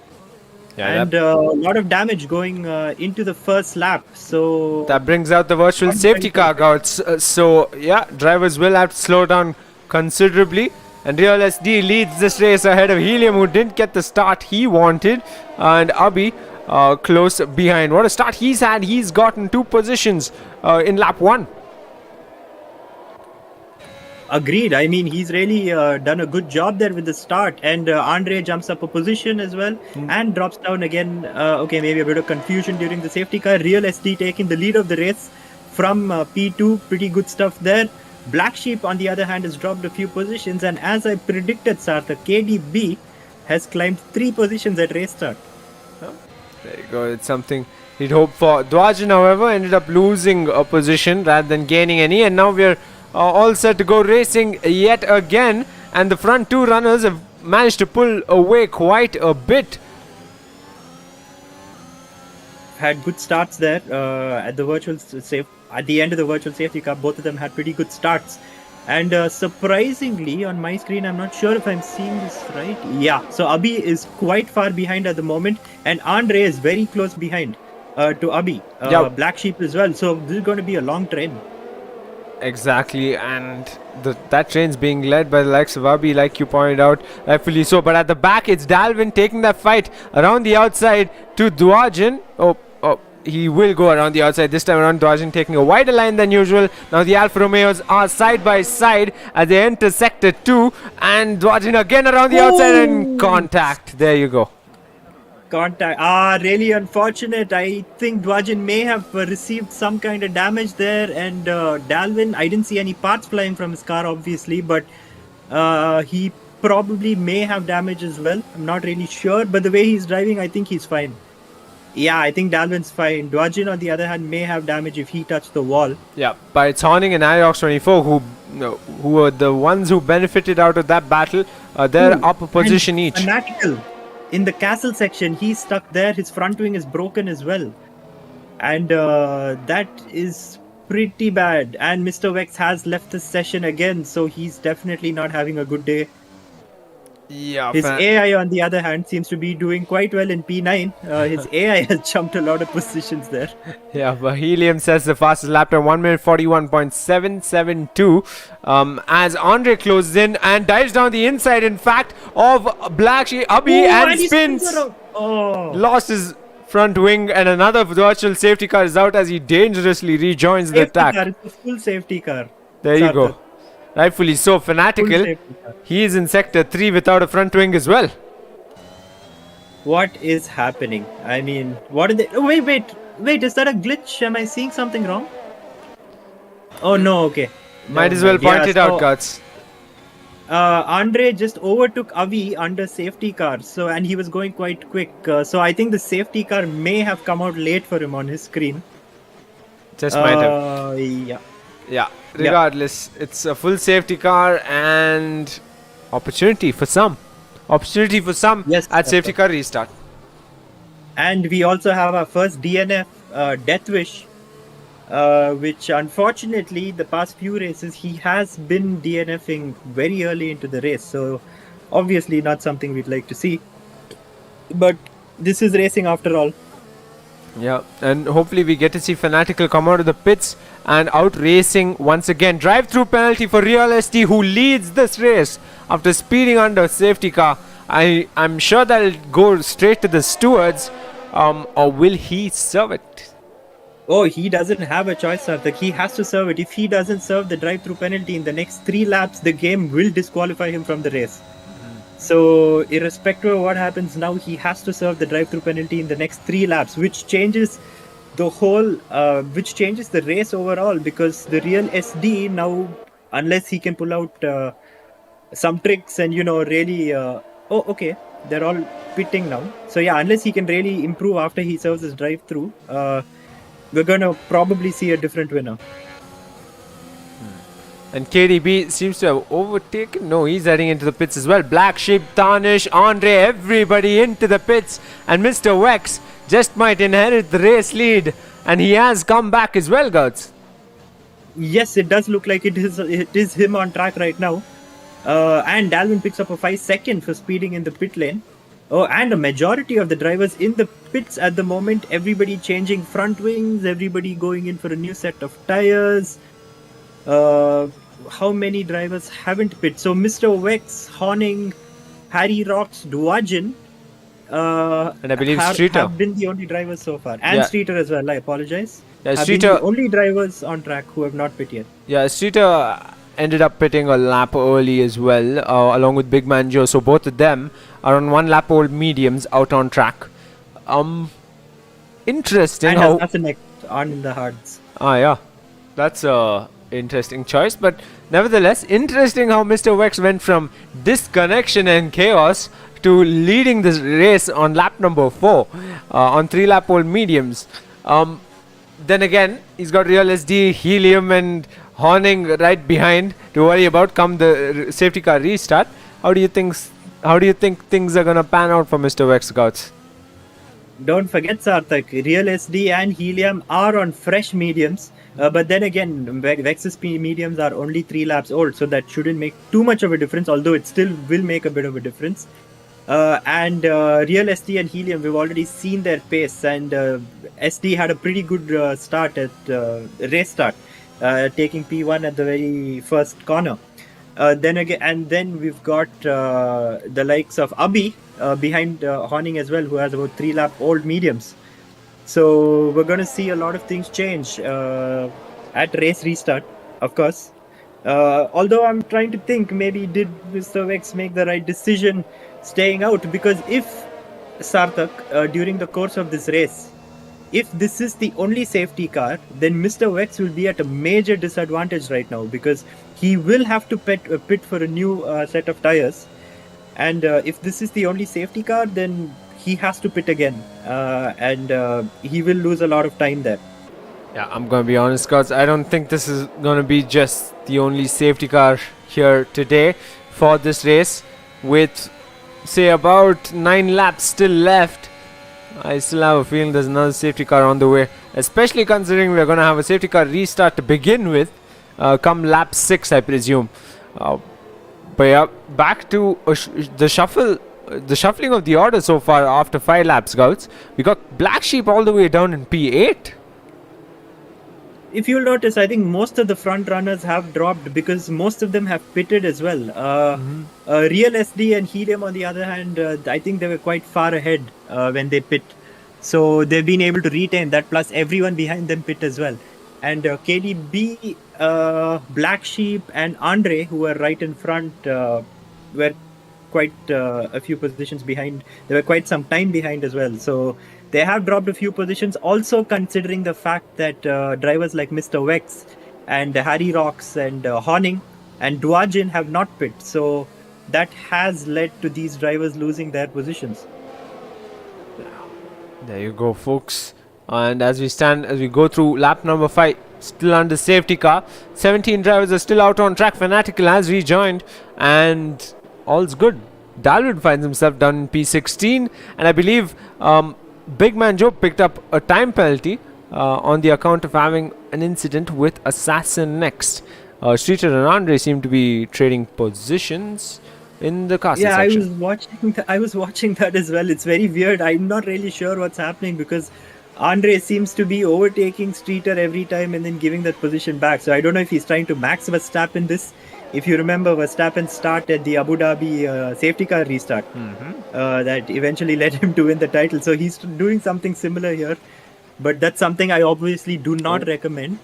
Yeah, and a lot of damage going into the first lap. So that brings out the virtual safety car guards. Drivers will have to slow down considerably. And Real SD leads this race ahead of Helium, who didn't get the start he wanted. And Abhi close behind. What a start he's had. He's gotten 2 positions in lap 1. Agreed. I mean, he's really done a good job there with the start. And Andre jumps up a position as well and drops down again. Maybe a bit of confusion during the safety car. Real SD taking the lead of the race from P2. Pretty good stuff there. Black Sheep, on the other hand, has dropped a few positions. And as I predicted, Sartha, KDB has climbed 3 positions at race start. There you go. It's something he'd hoped for. Dwajan, however, ended up losing a position rather than gaining any. And now we're all set to go racing yet again, and the front 2 runners have managed to pull away quite a bit. Had good starts there at the end of the virtual safety car. Both of them had pretty good starts, and surprisingly on my screen, I'm not sure if I'm seeing this right. Yeah, so Abhi is quite far behind at the moment, and Andre is very close behind to Abhi. Black Sheep as well. So this is going to be a long train. Exactly, and that train's being led by the likes of Abhi, like you pointed out, rightfully so. But at the back, it's Dalvin taking that fight around the outside to Dwajan. He will go around the outside this time around. Dwajan taking a wider line than usual. Now the Alfa Romeos are side by side as they enter sector 2, and Dwajan again around the outside and contact. There you go. Contact. Really unfortunate. I think Dwajan may have received some kind of damage there, and Dalvin, I didn't see any parts flying from his car obviously, but he probably may have damage as well. I'm not really sure, but the way he's driving, I think he's fine. Yeah, I think Dalvin's fine. Dwajan, on the other hand, may have damage if he touched the wall. Yeah, but it's Horning and Ariox24 who were the ones who benefited out of that battle. They're up a position each. Fanatical. In the castle section, he's stuck there. His front wing is broken as well. And that is pretty bad. And Mr. Vex has left the session again, so he's definitely not having a good day. Yeah, His AI, on the other hand, seems to be doing quite well in P9. His AI has jumped a lot of positions there. Yeah, but Helium says the fastest lap time 1 minute 41.772. As Andre closes in and dives down the inside, in fact, of Black Sheep Abhi and he spins. around. Oh. Lost his front wing, and another virtual safety car is out as he dangerously rejoins the attack. Car. It's a full safety car. There you go. Rightfully so, Fanatical. He is in sector 3 without a front wing as well. What is happening? I mean, what are they? Oh, wait. Is that a glitch? Am I seeing something wrong? Oh, no, okay. Might as well point it out, Guts. Andre just overtook Avi under safety car, and he was going quite quick. So I think the safety car may have come out late for him on his screen. Just might have. Yeah. Regardless, it's a full safety car and opportunity for some. Yes, at safety car restart. And we also have our first DNF, Death Wish, which unfortunately the past few races he has been DNFing very early into the race. So obviously not something we'd like to see. But this is racing after all. Yeah, and hopefully we get to see Fanatical come out of the pits and out racing once again. Drive-through penalty for Real SD, who leads this race after speeding under safety car. I'm sure that'll go straight to the stewards, or will he serve it? Oh, he doesn't have a choice, Sarthak. He has to serve it. If he doesn't serve the drive-through penalty in the next 3 laps, the game will disqualify him from the race. So, irrespective of what happens now, he has to serve the drive-through penalty in the next 3 laps, which changes the race overall, because the Real SD now, unless he can pull out some tricks and, really... okay, they're all pitting now. So, yeah, unless he can really improve after he serves his drive-through, we're going to probably see a different winner. And KDB seems to have overtaken. No, he's heading into the pits as well. Black Sheep, Tarnish, Andre, everybody into the pits. And Mr. Wex just might inherit the race lead. And he has come back as well, Guts. Yes, it does look like it is him on track right now. And Dalvin picks up a 5 second for speeding in the pit lane. Oh, and a majority of the drivers in the pits at the moment. Everybody changing front wings. Everybody going in for a new set of tires. How many drivers haven't pit? So Mr. Wex, Horning, Harry Rocks, Duajin, and I believe Streeter have been the only drivers so far. And Streeter as well, I apologize. Yeah, have Streeter, been the only drivers on track who have not pit yet. Yeah, Streeter ended up pitting a lap early as well, along with Big Man Joe. So both of them are on 1 lap old mediums out on track. Interesting. And that's the next on in the hards. Yeah. That's interesting choice, but nevertheless interesting how Mr. Wex went from disconnection and chaos to leading this race on lap number 4 on 3 lap old mediums. Then again, he's got Real SD, Helium and Horning right behind to worry about come the safety car restart. How do you think things are gonna pan out for Mr. Wex, Scouts? Don't forget, Sarthak, Real SD and Helium are on fresh mediums. But then again, Vex's mediums are only 3 laps old, so that shouldn't make too much of a difference, although it still will make a bit of a difference. And Real SD and Helium, we've already seen their pace, and SD had a pretty good start at race start, taking P1 at the very first corner. Then we've got the likes of Abhi behind Horning as well, who has about 3 lap old mediums. So we're going to see a lot of things change at race restart, of course. Although I'm trying to think, maybe did Mr. Vex make the right decision staying out? Because if Sarthak, during the course of this race, if this is the only safety car, then Mr. Vex will be at a major disadvantage right now, because he will have to pit for a new set of tires. And if this is the only safety car, then he has to pit again, and he will lose a lot of time there. Yeah, I'm going to be honest, guys. I don't think this is going to be just the only safety car here today for this race. With, say, about 9 laps still left, I still have a feeling there's another safety car on the way, especially considering we're going to have a safety car restart to begin with, come lap 6, I presume. But yeah, back to the shuffling of the order so far after 5 laps, Gouts. We got Black Sheep all the way down in P8. If you'll notice, I think most of the front runners have dropped because most of them have pitted as well. Real SD and Helium, on the other hand, I think they were quite far ahead when they pit. So they've been able to retain that, plus everyone behind them pit as well. And KDB, Black Sheep and Andre, who were right in front, were quite a few positions behind. They were quite some time behind as well. So they have dropped a few positions, also considering the fact that drivers like Mr. Wex and Harry Rocks and Horning and Duajin have not pit. So that has led to these drivers losing their positions. There you go, folks. And as we go through lap number 5, still under safety car. 17 drivers are still out on track. Fanatical has rejoined, and all's good. Dalwood finds himself down in P16, and I believe Big Man Joe picked up a time penalty on the account of having an incident with Assassin next. Streeter and Andre seem to be trading positions in the castle section. I was watching that as well. It's very weird. I'm not really sure what's happening because Andre seems to be overtaking Streeter every time and then giving that position back. So I don't know if he's trying to max Verstappen this. If you remember, Verstappen started the Abu Dhabi safety car restart that eventually led him to win the title. So he's doing something similar here. But that's something I obviously do not recommend.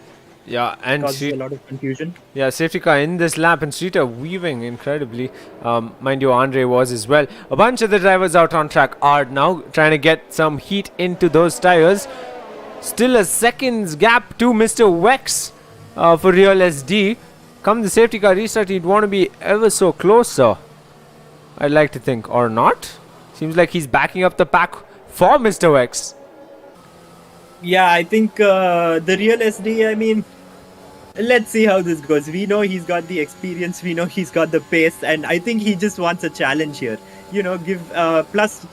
Yeah, and causes a lot of confusion. Yeah, safety car in this lap, and Streeter weaving incredibly. Mind you, Andre was as well. A bunch of the drivers out on track are now trying to get some heat into those tires. Still a second's gap to Mr. Wex for Real SD. Come the safety car restart, he'd want to be ever so closer, I'd like to think, or not? Seems like he's backing up the pack for Mr. Wex. Yeah, I think the Real SD, I mean, let's see how this goes. We know he's got the experience, we know he's got the pace, and I think he just wants a challenge here. You know, give plus.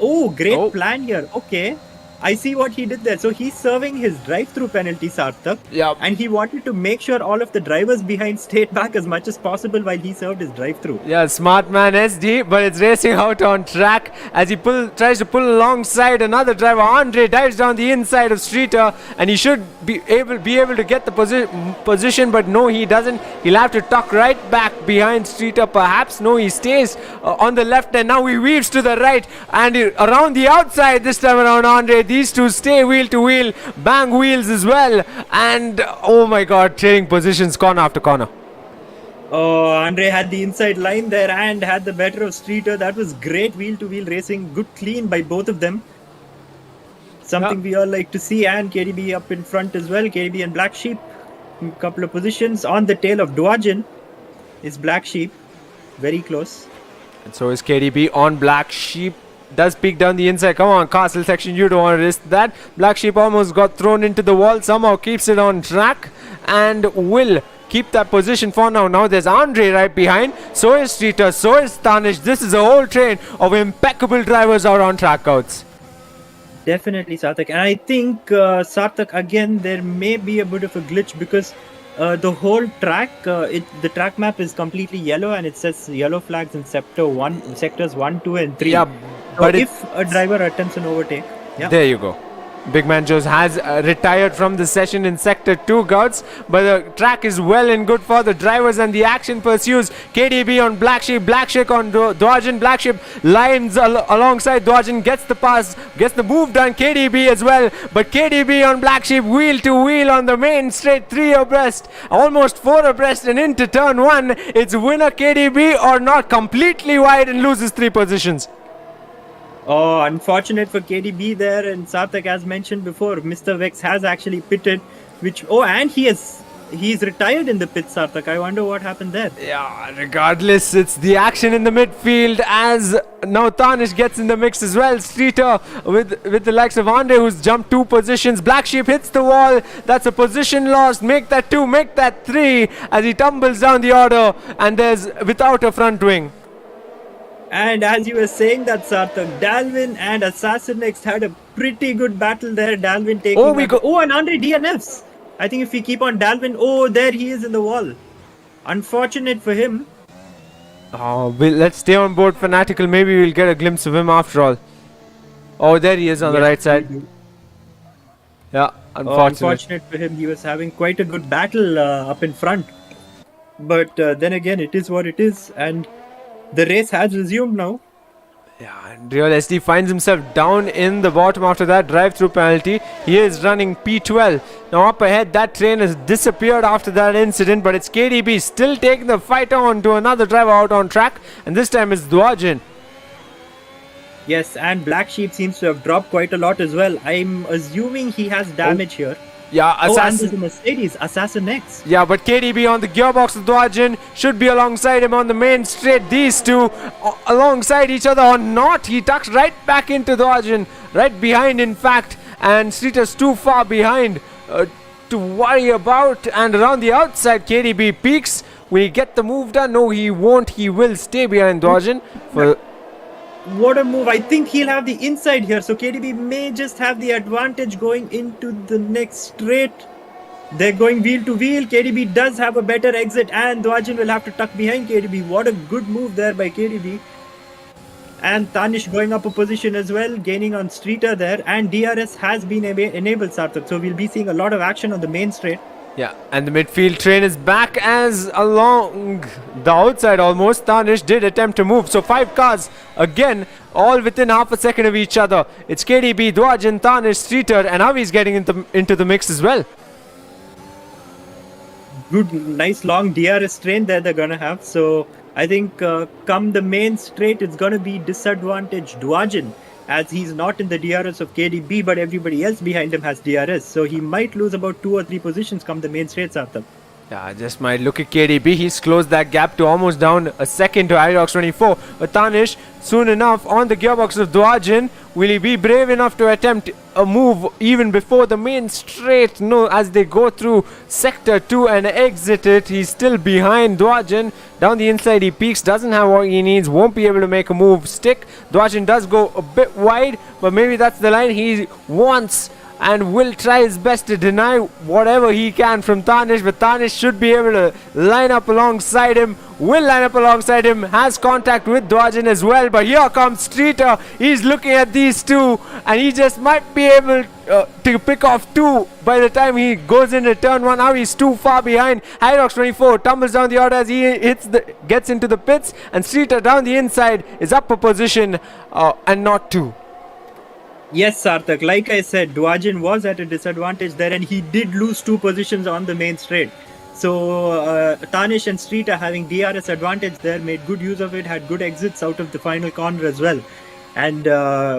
Oh, great plan here. Okay. I see what he did there. So he's serving his drive-through penalty, Sarthak. Yeah. And he wanted to make sure all of the drivers behind stayed back as much as possible while he served his drive-through. Yeah, smart man SD, but it's racing out on track as he tries to pull alongside another driver. Andre dives down the inside of Streeter, and he should be able to get the position, but no, he doesn't. He'll have to tuck right back behind Streeter, perhaps. No, he stays on the left, and now he weaves to the right, and around the outside this time around. Andre, these two stay wheel to wheel, bang wheels as well, and oh my god, trading positions corner after corner. Oh, Andre had the inside line there and had the better of Streeter. That was great wheel to wheel racing, good clean by both of them. Something we all like to see. And KDB up in front as well. KDB and Black Sheep, a couple of positions on the tail of Duajin is Black Sheep, very close. And so is KDB on Black Sheep. Does peek down the inside. Come on, castle section, you don't want to risk that. Black Sheep almost got thrown into the wall, somehow keeps it on track and will keep that position for now. Now there's Andre right behind, so is Streeter, so is Tanish. This is a whole train of impeccable drivers out on track outs. Definitely, Sarthak. And I think, Sarthak, again, there may be a bit of a glitch because the whole track, the track map is completely yellow and it says yellow flags in sectors 1, 2 and 3. Yeah, so but if a driver attempts an overtake, there you go. Big Man Joes has retired from the session in Sector 2, Gouts, but the track is well and good for the drivers and the action pursues. KDB on Black Sheep on Duajin. Black Sheep lines alongside Duajin, gets the pass, gets the move done. KDB as well, but KDB on Black Sheep wheel to wheel on the main straight, 3 abreast, almost 4 abreast and into turn 1. It's winner KDB or not, completely wide and loses 3 positions. Oh, unfortunate for KDB there, and Sarthak, as mentioned before, Mr. Vex has actually pitted, and he's retired in the pit, Sarthak. I wonder what happened there. Yeah, regardless, it's the action in the midfield as now Tanish gets in the mix as well. Streeter with the likes of Andre, who's jumped 2 positions. Black Sheep hits the wall. That's a position lost. Make that 2, make that 3 as he tumbles down the order, and there's without a front wing. And as you were saying that, Sarthak, Dalvin and Assassin X had a pretty good battle there. Dalvin taking... and Andre DNFs. I think if we keep on Dalvin... Oh, there he is in the wall. Unfortunate for him. Oh, let's stay on board Fanatical. Maybe we'll get a glimpse of him after all. Oh, there he is on the right side. Yeah, unfortunate for him. He was having quite a good battle up in front. But then again, it is what it is. And the race has resumed now. Yeah, and Real SD finds himself down in the bottom after that drive-through penalty. He is running P12. Now up ahead, that train has disappeared after that incident, but it's KDB still taking the fight on to another driver out on track, and this time it's Dwajin. Yes, and Black Sheep seems to have dropped quite a lot as well. I'm assuming he has damage here. Yeah, and the Mercedes, Assassin X. Yeah, but KDB on the gearbox of Dwajin should be alongside him on the main straight. These two alongside each other or not. He tucks right back into Dwajin, right behind in fact. And Streeter's too far behind to worry about. And around the outside, KDB peaks. Will he get the move done? No, he won't. He will stay behind Dwajin. What a move. I think he'll have the inside here. So KDB may just have the advantage going into the next straight. They're going wheel to wheel. KDB does have a better exit and Dwajin will have to tuck behind KDB. What a good move there by KDB. And Tanish going up a position as well, gaining on Streeter there. And DRS has been enabled, Sarthak. So we'll be seeing a lot of action on the main straight. Yeah, and the midfield train is back as along the outside almost. Tanish did attempt to move. So 5 cars again, all within half a second of each other. It's KDB, Dwajin, Tanish, Streeter, and Avi's getting into the mix as well. Good, nice long DRS train there they're gonna have. So I think come the main straight, it's gonna be disadvantage Dwajin, as he's not in the DRS of KDB, but everybody else behind him has DRS. So he might lose about 2 or 3 positions come the main straights after. Yeah, just might look at KDB. He's closed that gap to almost down a second to Irox 24. But Tanish, soon enough, on the gearbox of Dwajin. Will he be brave enough to attempt a move even before the main straight? No, as they go through Sector 2 and exit it, he's still behind Dwajin. Down the inside, he peaks, doesn't have what he needs, won't be able to make a move stick. Dwajin does go a bit wide, but maybe that's the line he wants and will try his best to deny whatever he can from Tanish, but Tanish should be able to line up alongside him, has contact with Dwajin as well, but here comes Streeter. He's looking at these two and he just might be able to pick off 2 by the time he goes into turn 1. Now he's too far behind. Hyrox 24 tumbles down the order as he gets into the pits, and Streeter down the inside is up a position and not 2. Yes, Sarthak, like I said, Dwajin was at a disadvantage there and he did lose 2 positions on the main straight. So Tanish and Streeter having DRS advantage there, made good use of it, had good exits out of the final corner as well. And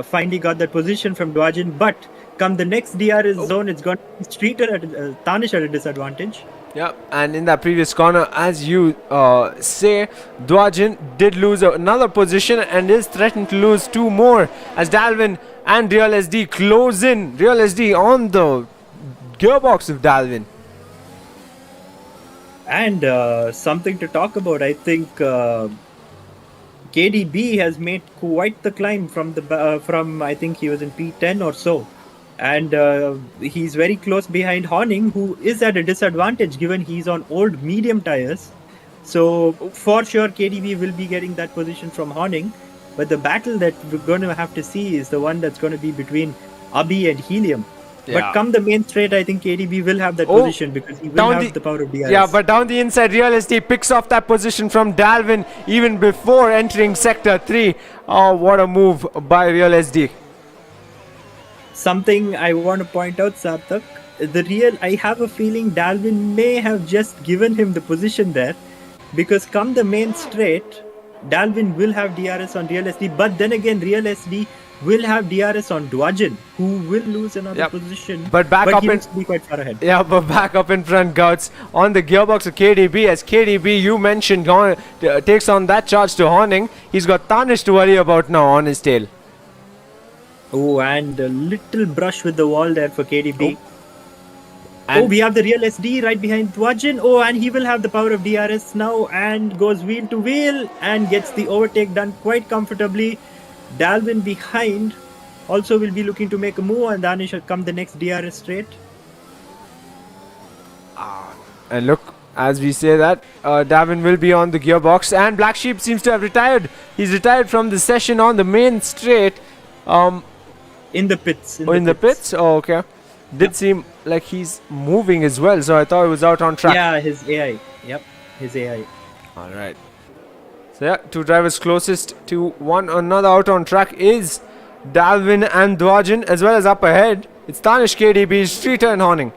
finally got that position from Dwajin. But come the next DRS zone, it's got Streeter at Tanish at a disadvantage. Yeah, and in that previous corner, as you say, Dwajin did lose another position and is threatened to lose 2 more as Dalvin and Real SD close in. Real SD on the gearbox of Dalvin. And something to talk about, I think KDB has made quite the climb from I think he was in P10 or so. And he's very close behind Horning, who is at a disadvantage given he's on old medium tires. So for sure KDB will be getting that position from Horning. But the battle that we're going to have to see is the one that's going to be between Abhi and Helium. Yeah. But come the main straight, I think KDB will have that position because he will have the power of DRS. Yeah, but down the inside, Real SD picks off that position from Dalvin even before entering Sector 3. Oh, what a move by Real SD. Something I want to point out, Sarthak, I have a feeling Dalvin may have just given him the position there, because come the main straight, Dalvin will have DRS on Real SD, but then again Real SD will have DRS on Dwajin, who will lose another position, but he must be quite far ahead. Yeah, but back up in front, Gouts, on the gearbox of KDB, as KDB, you mentioned, takes on that charge to Horning. He's got Tanish to worry about now on his tail. Oh, and a little brush with the wall there for KDB. And we have the real SD right behind Dwajan. Oh, and he will have the power of DRS now and goes wheel to wheel and gets the overtake done quite comfortably. Dalvin behind also will be looking to make a move, and Danish will come the next DRS straight. And look, as we say that, Davin will be on the gearbox, and Black Sheep seems to have retired. He's retired from the session on the main straight. In the pits. In the pits? Oh, okay. Did seem like he's moving as well, so I thought he was out on track. Yeah, his AI. Yep, his AI. All right. So yeah, two drivers closest to one another out on track is Dalvin and Dwajan, as well as up ahead. It's Tanish, KDB, Streeter and Horning.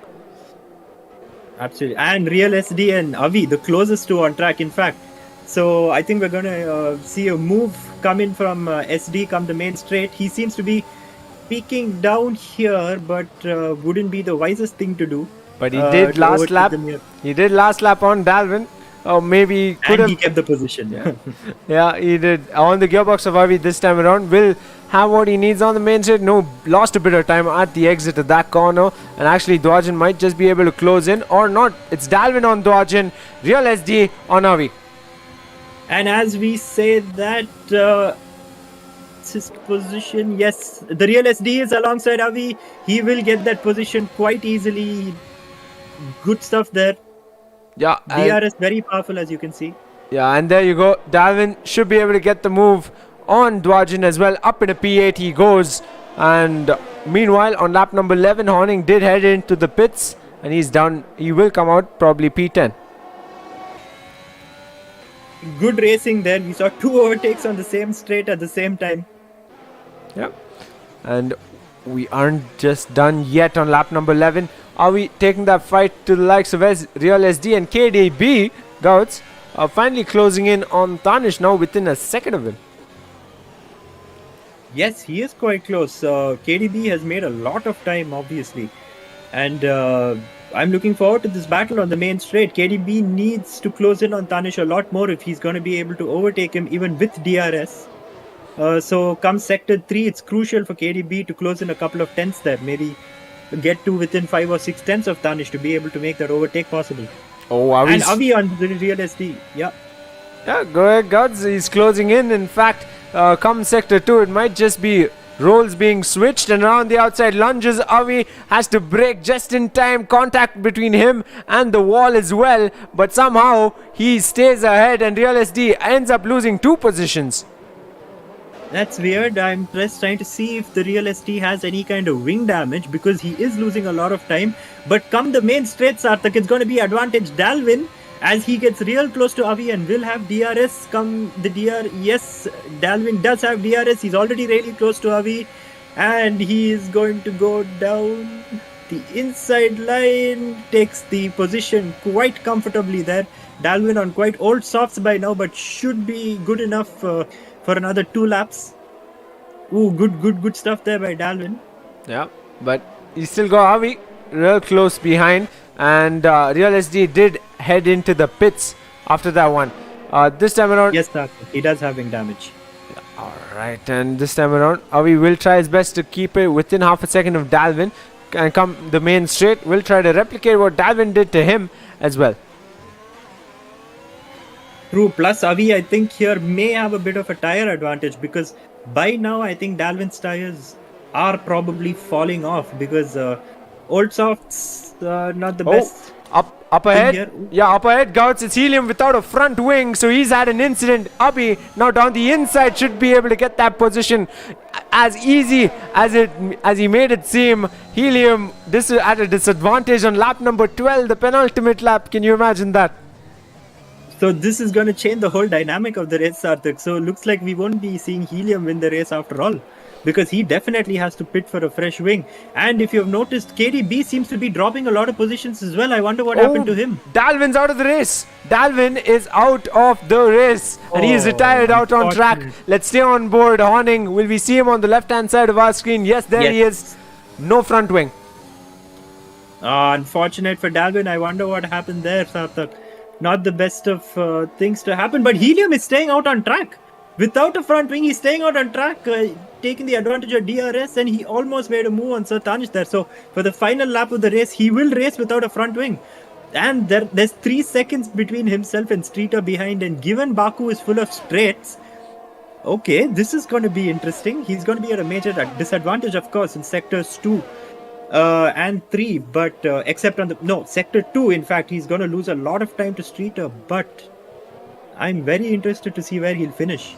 Absolutely. And Real SD and Avi, the closest two on track, in fact. So I think we're going to see a move come in from SD, come the main straight. He seems to be peeking down here, but wouldn't be the wisest thing to do. But he did last lap. He did last lap on Dalvin. Or maybe could have. He kept the position. Yeah. Yeah, he did. On the gearbox of Avi this time around, will have what he needs on the main straight. No, lost a bit of time at the exit of that corner. And actually, Dwajan might just be able to close in or not. It's Dalvin on Dwajan, Real SD on Avi. And as we say that, his position, yes, the Real SD is alongside Avi. He will get that position quite easily. Good stuff there. Yeah, DRS very powerful, as you can see. Yeah, and there you go. Dalvin should be able to get the move on Dwajan as well. Up in a P8 he goes. And meanwhile, on lap number 11, Horning did head into the pits. And he's done. He will come out probably P10. Good racing there. We saw two overtakes on the same straight at the same time. Yeah. And we aren't just done yet on lap number 11. Are we taking that fight to the likes of Real SD and KDB? Gouts are finally closing in on Tanish now within a second of him. Yes, he is quite close. KDB has made a lot of time, obviously. And I'm looking forward to this battle on the main straight. KDB needs to close in on Tanish a lot more if he's going to be able to overtake him even with DRS. So come sector 3, it's crucial for KDB to close in a couple of tenths there. Maybe get to within 5 or 6 tenths of Tanish to be able to make that overtake possible. Oh, and Avi on the Real SD. Yeah. Yeah, go ahead, Gods. He's closing in. In fact, come sector 2, it might just be roles being switched, and around the outside lunges. Avi has to brake just in time. Contact between him and the wall as well, but somehow he stays ahead, and Real SD ends up losing 2 positions. That's weird. I'm just trying to see if the Real SD has any kind of wing damage, because he is losing a lot of time. But come the main straight, Sarthak, it's going to be advantage Dalvin as he gets real close to Avi and will have DRS. Come the DR. Yes, Dalvin does have DRS. He's already really close to Avi, and he is going to go down the inside line. Takes the position quite comfortably there. Dalvin on quite old softs by now, but should be good enough for another 2 laps. Ooh, good stuff there by Dalvin. Yeah, but he still got Avi real close behind, and Real SD did head into the pits after that one. This time around, yes, sir, he does have wing damage. Yeah, all right, and this time around, Avi will try his best to keep it within half a second of Dalvin, and come the main straight, will try to replicate what Dalvin did to him as well. True, plus Avi, I think here may have a bit of a tire advantage, because by now I think Dalvin's tires are probably falling off, because old softs not the best. Up ahead, yeah, up ahead, Gouts. It's Helium without a front wing, so he's had an incident. Avi now down the inside should be able to get that position as easy as he made it seem. Helium this is at a disadvantage on lap number 12, the penultimate lap. Can you imagine that? So this is going to change the whole dynamic of the race, Sarthak. So it looks like we won't be seeing Helium win the race after all, because he definitely has to pit for a fresh wing. And if you have noticed, KDB seems to be dropping a lot of positions as well. I wonder what happened to him. Dalvin's out of the race. Dalvin is out of the race, and he is retired out on track. Let's stay on board. Horning, will we see him on the left-hand side of our screen? Yes, there he is. No front wing. Unfortunate for Dalvin. I wonder what happened there, Sarthak. Not the best of things to happen, but Helium is staying out on track. without a front wing. He's staying out on track, taking the advantage of DRS, and he almost made a move on Sir Tanish there. So for the final lap of the race, he will race without a front wing. And there's 3 seconds between himself and Streeter behind, and given Baku is full of straights, okay, this is going to be interesting. He's going to be at a major disadvantage, of course, in sectors 2 and 3, but except on sector 2, in fact, he's going to lose a lot of time to Streeter, but I'm very interested to see where he'll finish.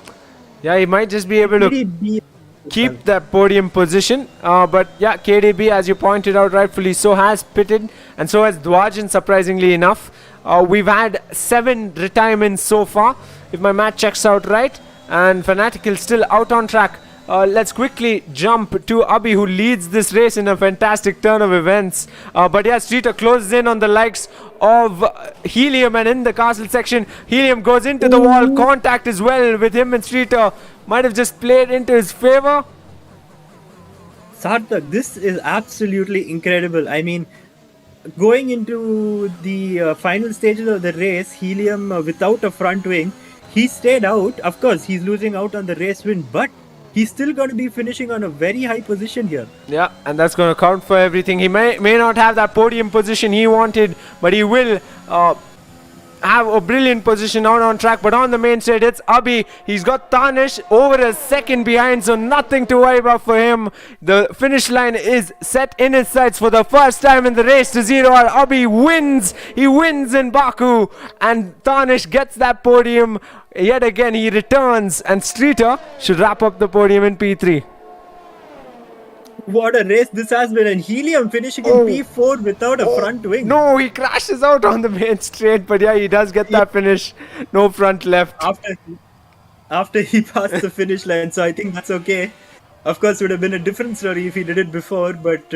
Yeah, he might just be able to keep that podium position. But yeah, KDB, as you pointed out rightfully so, has pitted, and so has Dwajan, surprisingly enough. We've had 7 retirements so far, if my math checks out right, and Fanatical still out on track. Let's quickly jump to Abhi, who leads this race in a fantastic turn of events. But yeah, Streeter closes in on the likes of Helium, and in the castle section, Helium goes into the wall. Contact as well with him, and Streeter might have just played into his favor. Sarthak, this is absolutely incredible. I mean, going into the final stages of the race, Helium without a front wing, he stayed out. Of course, he's losing out on the race win, but he's still going to be finishing on a very high position here. Yeah, and that's going to count for everything. He may not have that podium position he wanted, but he will have a brilliant position out on track. But on the main straight, it's Abhi. He's got Tanish over a second behind, so nothing to worry about for him. The finish line is set in his sights for the first time in the race to 0. Abhi wins. He wins in Baku, and Tanish gets that podium. Yet again, he returns, and Streeter should wrap up the podium in P3. What a race this has been, and Helium finishing in P4 without a front wing. No, he crashes out on the main straight, but yeah, he does get that finish. No front left. After he passed the finish line, so I think that's okay. Of course, it would have been a different story if he did it before, but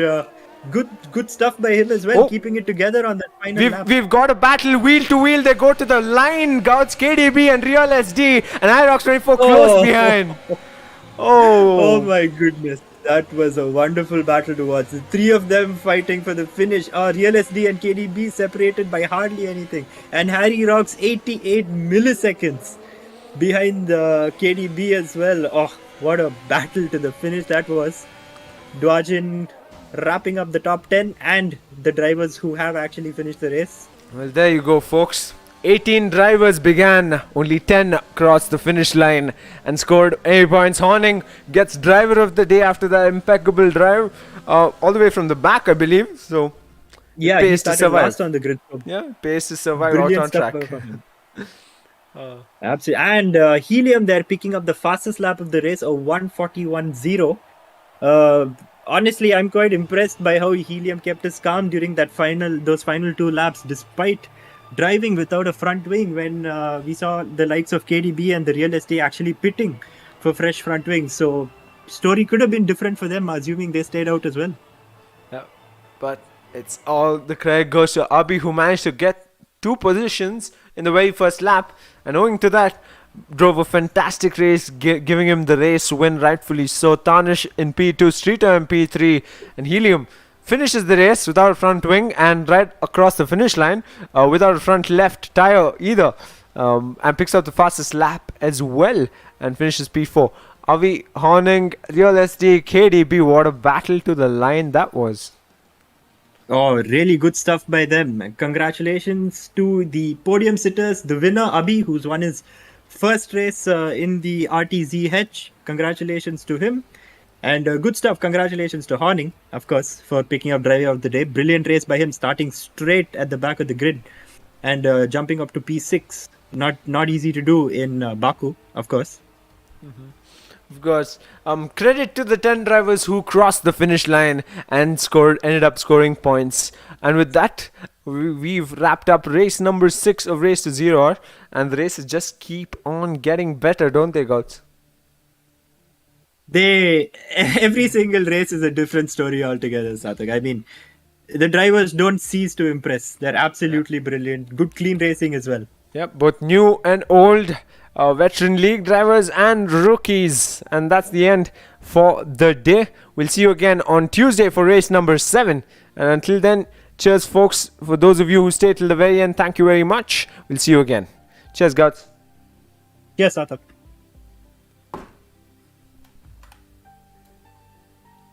good stuff by him as well, keeping it together on that final lap. We've got a battle wheel to wheel. They go to the line. Gouts, KDB and Real SD, and IROX24 close behind. Oh my goodness. That was a wonderful battle to watch. The 3 of them fighting for the finish. Real SD and KDB separated by hardly anything. And Harry Rocks 88 milliseconds behind the KDB as well. Oh, what a battle to the finish that was. Dwajan wrapping up the top 10 and the drivers who have actually finished the race. Well, there you go, folks. 18 drivers began, only 10 crossed the finish line and scored 8 points. Horning gets driver of the day after that impeccable drive, all the way from the back, I believe. So, yeah, he started last on the grid. Yeah, pace to survive out on track. Absolutely. And Helium there picking up the fastest lap of the race, a 1:41.0. Honestly, I'm quite impressed by how Helium kept his calm during those final 2 laps, despite driving without a front wing, when we saw the likes of KDB and the Real SD actually pitting for fresh front wings. So story could have been different for them, assuming they stayed out as well. Yeah, but it's all the credit goes to Abhi, who managed to get 2 positions in the very first lap, and owing to that drove a fantastic race, giving him the race win, rightfully so. Tanish in P2, Streeter in P3, and Helium finishes the race without a front wing and right across the finish line without a front left tire either, and picks up the fastest lap as well and finishes P4. Avi, Horning, Real SD, KDB, what a battle to the line that was. Oh, really good stuff by them. Congratulations to the podium sitters. The winner, Abhi, who's won his first race in the RTZH. Congratulations to him. And good stuff. Congratulations to Horning, of course, for picking up driver of the day. Brilliant race by him, starting straight at the back of the grid and jumping up to P6. Not easy to do in Baku, of course. Mm-hmm. Of course. Credit to the 10 drivers who crossed the finish line and ended up scoring points. And with that, we've wrapped up race number 6 of Race to 0. And the races just keep on getting better, don't they, Gouts? Every single race is a different story altogether, Sathak. I mean, the drivers don't cease to impress. They're absolutely brilliant. Good, clean racing as well. Yep, both new and old, veteran league drivers and rookies. And that's the end for the day. We'll see you again on Tuesday for race number 7. And until then, cheers, folks. For those of you who stay till the very end, thank you very much. We'll see you again. Cheers, Gouts. Yes, Sathak.